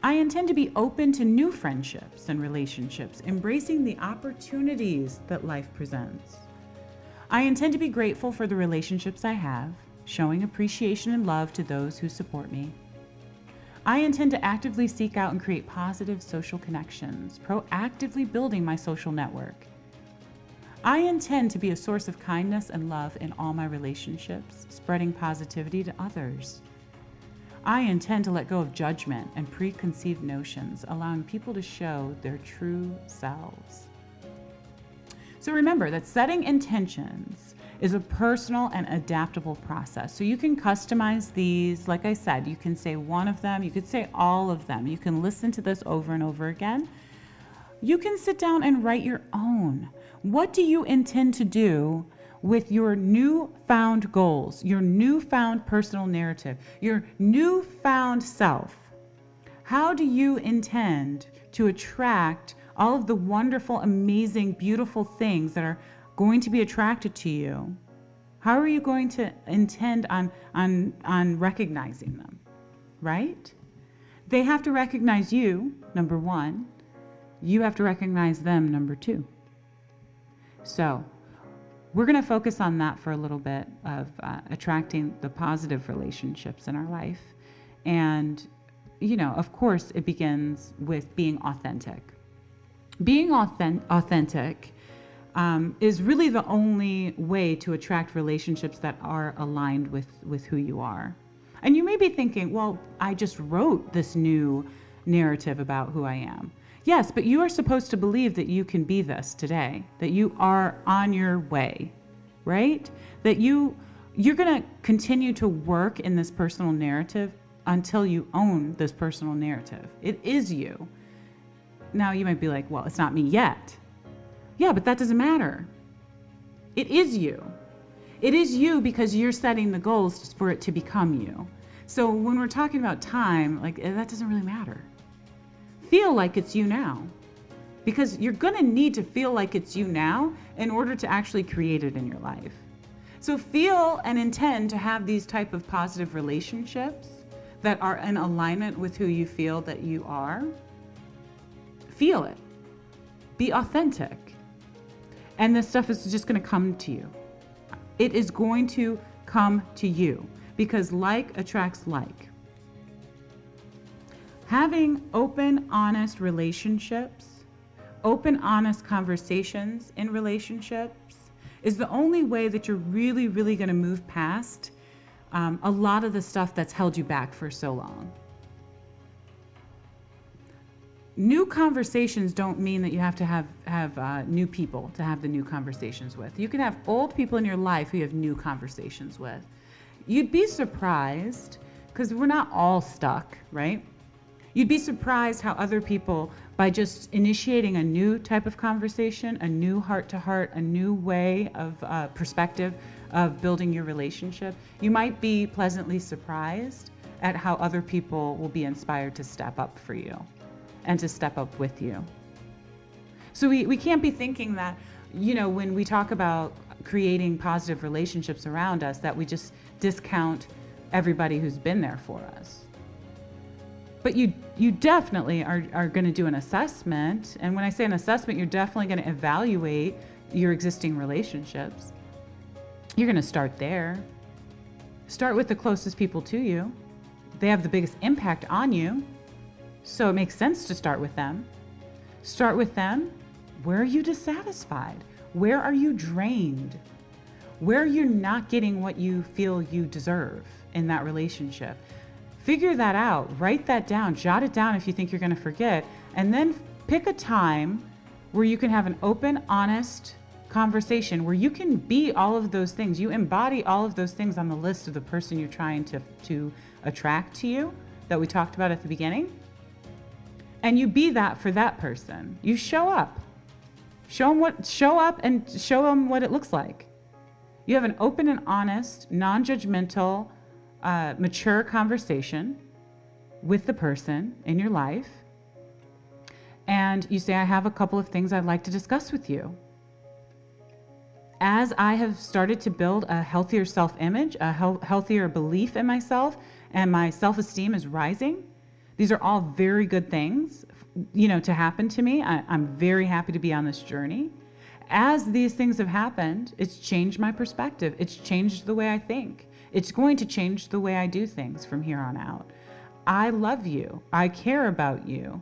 [SPEAKER 2] I intend to be open to new friendships and relationships, embracing the opportunities that life presents. I intend to be grateful for the relationships I have, showing appreciation and love to those who support me. I intend to actively seek out and create positive social connections, proactively building my social network. I intend to be a source of kindness and love in all my relationships, spreading positivity to others. I intend to let go of judgment and preconceived notions, allowing people to show their true selves. So remember that setting intentions is a personal and adaptable process. So you can customize these. Like I said, you can say one of them, you could say all of them. You can listen to this over and over again. You can sit down and write your own. What do you intend to do with your newfound goals, your newfound personal narrative, your newfound self? How do you intend to attract all of the wonderful, amazing, beautiful things that are going to be attracted to you? How are you going to intend on recognizing them, right? They have to recognize you, number one. You have to recognize them, number two. So we're going to focus on that for a little bit of attracting the positive relationships in our life. And, of course, it begins with being authentic. Being authentic is really the only way to attract relationships that are aligned with who you are. And you may be thinking, well, I just wrote this new narrative about who I am. Yes, but you are supposed to believe that you can be this today, that you are on your way, right? That you're going to continue to work in this personal narrative until you own this personal narrative. It is you. Now you might be like, well, it's not me yet. Yeah, but that doesn't matter. It is you. It is you because you're setting the goals for it to become you. So when we're talking about time, that doesn't really matter. Feel like it's you now, because you're going to need to feel like it's you now in order to actually create it in your life. So feel and intend to have these type of positive relationships that are in alignment with who you feel that you are. Feel it. Be authentic. And this stuff is just going to come to you. It is going to come to you because like attracts like. Having open, honest relationships, open, honest conversations in relationships is the only way that you're really, really going to move past a lot of the stuff that's held you back for so long. New conversations don't mean that you have to have new people to have the new conversations with. You can have old people in your life who you have new conversations with. You'd be surprised, because we're not all stuck, right? You'd be surprised how other people, by just initiating a new type of conversation, a new heart-to-heart, a new way of perspective of building your relationship, you might be pleasantly surprised at how other people will be inspired to step up for you and to step up with you. So we can't be thinking that, when we talk about creating positive relationships around us, that we just discount everybody who's been there for us. But you definitely are going to do an assessment. And when I say an assessment, you're definitely going to evaluate your existing relationships. You're going to start there. Start with the closest people to you. They have the biggest impact on you. So it makes sense to start with them. Start with them. Where are you dissatisfied? Where are you drained? Where are you not getting what you feel you deserve in that relationship? Figure that out, write that down, jot it down if you think you're going to forget, and then pick a time where you can have an open, honest conversation where you can be all of those things. You embody all of those things on the list of the person you're trying to attract to you that we talked about at the beginning. And you be that for that person. You show up. Show up and show them what it looks like. You have an open and honest, non-judgmental, mature conversation with the person in your life. And you say, I have a couple of things I'd like to discuss with you. As I have started to build a healthier self-image, a healthier belief in myself, and my self-esteem is rising, these are all very good things, to happen to me. I'm very happy to be on this journey. As these things have happened, it's changed my perspective. It's changed the way I think. It's going to change the way I do things from here on out. I love you. I care about you,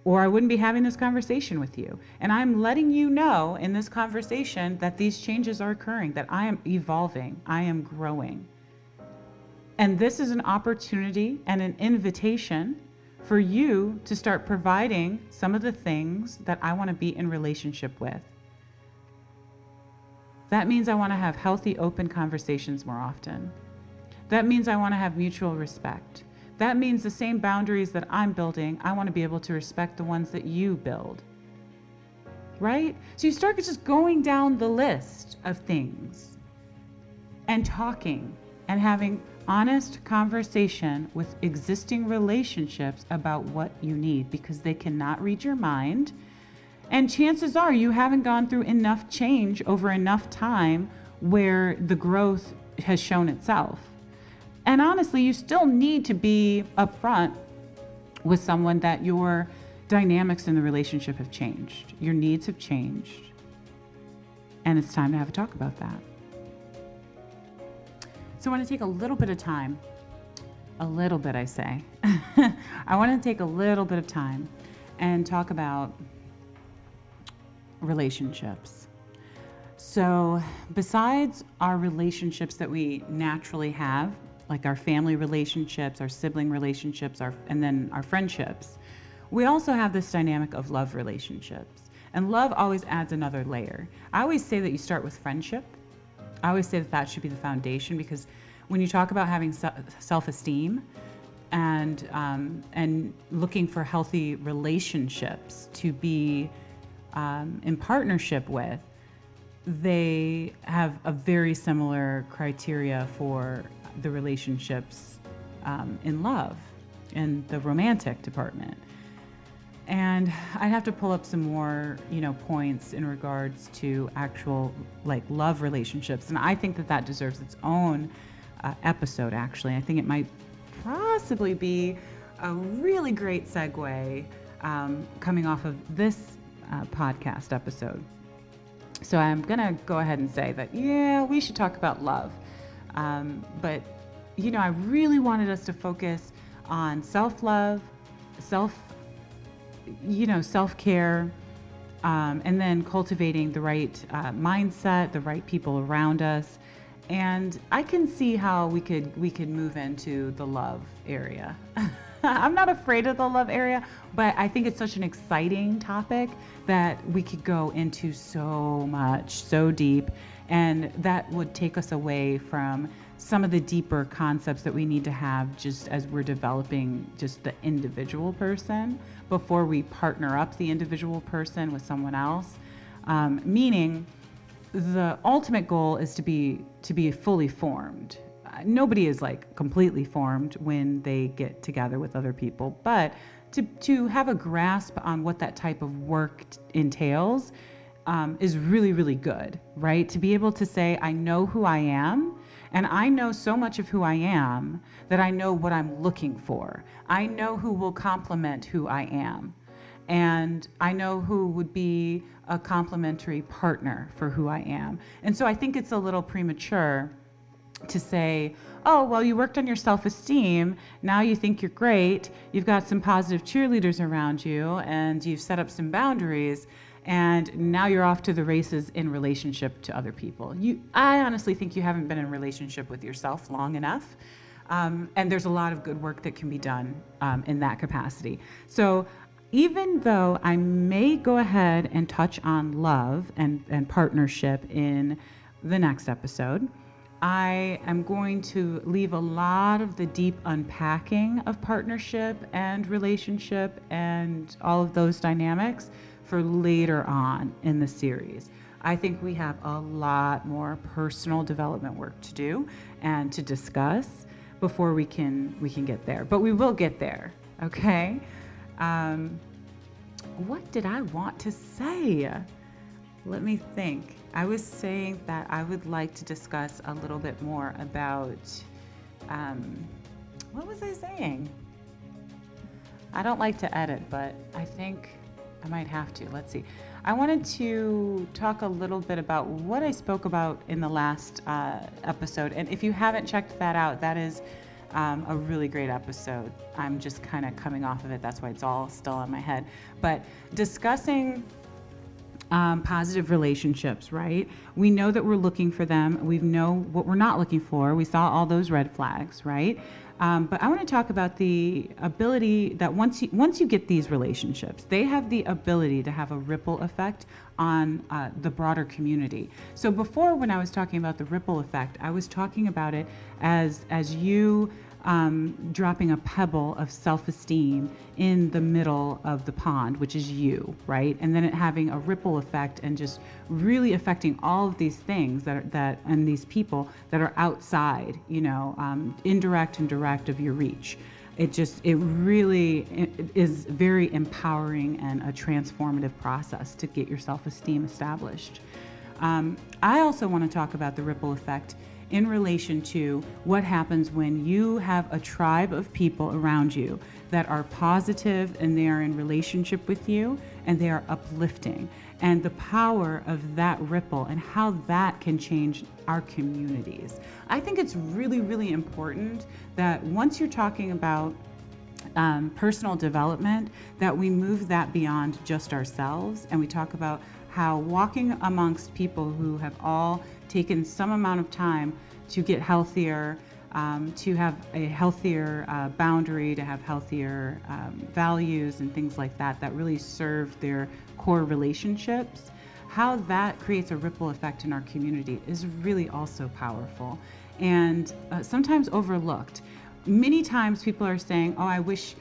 [SPEAKER 2] or I wouldn't be having this conversation with you. And I'm letting you know in this conversation that these changes are occurring, that I am evolving, I am growing. And this is an opportunity and an invitation for you to start providing some of the things that I want to be in relationship with. That means I want to have healthy, open conversations more often. That means I want to have mutual respect. That means the same boundaries that I'm building, I want to be able to respect the ones that you build. Right? So you start just going down the list of things and talking and having honest conversation with existing relationships about what you need, because they cannot read your mind. And chances are you haven't gone through enough change over enough time where the growth has shown itself. And honestly, you still need to be upfront with someone that your dynamics in the relationship have changed. Your needs have changed. And it's time to have a talk about that. So I want to take a little bit of time, I want to take a little bit of time and talk about relationships. So besides our relationships that we naturally have, like our family relationships, our sibling relationships, and then our friendships, we also have this dynamic of love relationships. And love always adds another layer. I always say that you start with friendship. I always say that that should be the foundation, because when you talk about having self-esteem and looking for healthy relationships to be in partnership with, they have a very similar criteria for the relationships in love, in the romantic department. And I'd have to pull up some more, points in regards to actual love relationships. And I think that deserves its own episode, actually. I think it might possibly be a really great segue coming off of this podcast episode. So I'm going to go ahead and say that, we should talk about love. But, I really wanted us to focus on self-love, self-care, and then cultivating the right mindset, the right people around us. And I can see how we could move into the love area. I'm not afraid of the love area, but I think it's such an exciting topic that we could go into so much, so deep, and that would take us away from some of the deeper concepts that we need to have just as we're developing just the individual person before we partner up the individual person with someone else. Meaning the ultimate goal is to be fully formed. Nobody is completely formed when they get together with other people, but to have a grasp on what that type of work entails is really, really good, right? To be able to say, I know who I am, and I know so much of who I am that I know what I'm looking for. I know who will complement who I am. And I know who would be a complementary partner for who I am. And so I think it's a little premature to say, oh, well, you worked on your self-esteem. Now you think you're great. You've got some positive cheerleaders around you, and you've set up some boundaries. And now you're off to the races in relationship to other people. I honestly think you haven't been in a relationship with yourself long enough. And there's a lot of good work that can be done in that capacity. So even though I may go ahead and touch on love and partnership in the next episode, I am going to leave a lot of the deep unpacking of partnership and relationship and all of those dynamics for later on in the series. I think we have a lot more personal development work to do and to discuss before we can get there. But we will get there, okay? What did I want to say? Let me think. I was saying that I would like to discuss a little bit more about, what was I saying? I don't like to edit, but I think I might have to. Let's see. I wanted to talk a little bit about what I spoke about in the last episode. And if you haven't checked that out, that is a really great episode. I'm just kind of coming off of it. That's why it's all still on my head. But discussing positive relationships, right? We know that we're looking for them. We know what we're not looking for. We saw all those red flags, right? But I want to talk about the ability that once you get these relationships, they have the ability to have a ripple effect on the broader community. So before, when I was talking about the ripple effect, I was talking about it as you dropping a pebble of self-esteem in the middle of the pond, which is you, right? And then it having a ripple effect and just really affecting all of these things and these people that are outside, indirect and direct of your reach. It really is very empowering and a transformative process to get your self-esteem established. I also want to talk about the ripple effect in relation to what happens when you have a tribe of people around you that are positive and they are in relationship with you and they are uplifting, and the power of that ripple and how that can change our communities. I think it's really, really important that once you're talking about personal development, that we move that beyond just ourselves, and we talk about how walking amongst people who have all taken some amount of time to get healthier, to have a healthier boundary, to have healthier values and things like that, that really serve their core relationships, how that creates a ripple effect in our community is really also powerful and sometimes overlooked. Many times people are saying, oh, I wish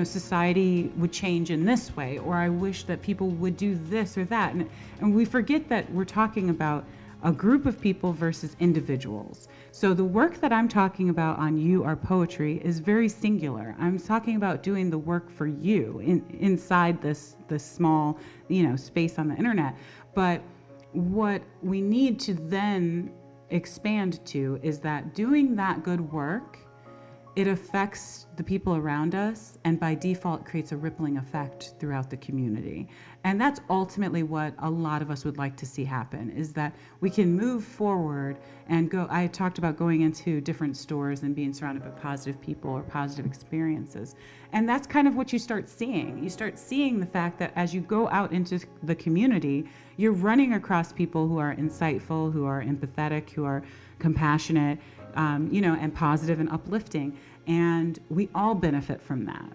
[SPEAKER 2] society would change in this way, or I wish that people would do this or that. And we forget that we're talking about a group of people versus individuals. So the work that I'm talking about on You Are Poetry is very singular. I'm talking about doing the work for you inside this small, space on the internet. But what we need to then expand to is that doing that good work, it affects the people around us, and by default creates a rippling effect throughout the community. And that's ultimately what a lot of us would like to see happen, is that we can move forward and go. I talked about going into different stores and being surrounded by positive people or positive experiences. And that's kind of what you start seeing. You start seeing the fact that as you go out into the community, you're running across people who are insightful, who are empathetic, who are compassionate, and positive and uplifting. And we all benefit from that.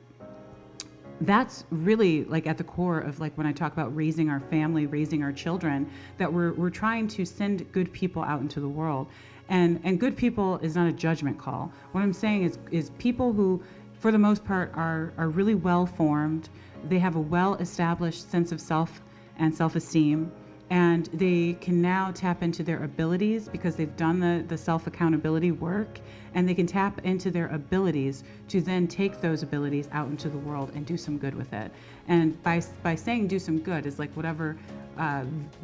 [SPEAKER 2] That's really like at the core of like when I talk about raising our family, raising our children, that we're trying to send good people out into the world. And good people is not a judgment call. What I'm saying is people who, for the most part, are really well formed. They have a well-established sense of self and self-esteem. And they can now tap into their abilities because they've done the self-accountability work, and they can tap into their abilities to then take those abilities out into the world and do some good with it. And by saying do some good is like whatever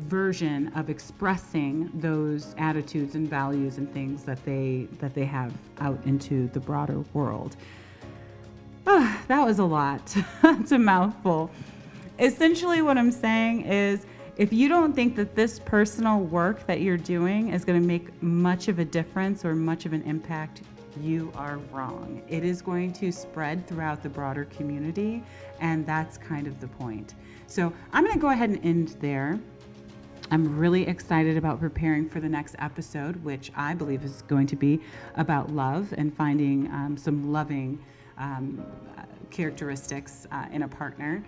[SPEAKER 2] version of expressing those attitudes and values and things that they have out into the broader world. Oh, that was a lot. It's a mouthful. Essentially what I'm saying is, if you don't think that this personal work that you're doing is going to make much of a difference or much of an impact, you are wrong. It is going to spread throughout the broader community, and that's kind of the point. So I'm going to go ahead and end there. I'm really excited about preparing for the next episode, which I believe is going to be about love and finding some loving characteristics in a partner.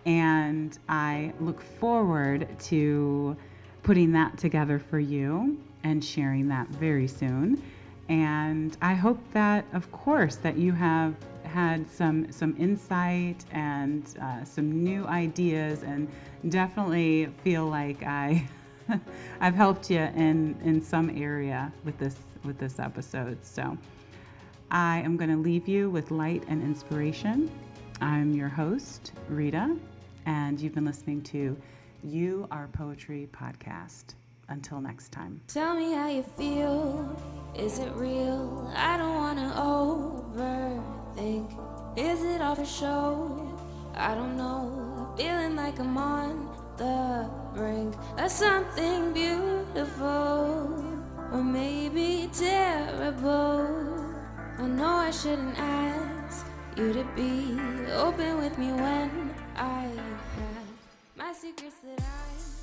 [SPEAKER 2] And I look forward to putting that together for you and sharing that very soon. And I hope that, of course, that you have had some insight and some new ideas, and definitely feel like I've helped you in some area with this episode. So I am going to leave you with light and inspiration. I'm your host, Rita, and you've been listening to You Are Poetry podcast. Until next time.
[SPEAKER 1] Tell me how you feel. Is it real? I don't wanna overthink. Is it all for show? I don't know. Feeling like I'm on the brink of something beautiful, or maybe terrible. I know I shouldn't ask you to be open with me when I have my secrets that I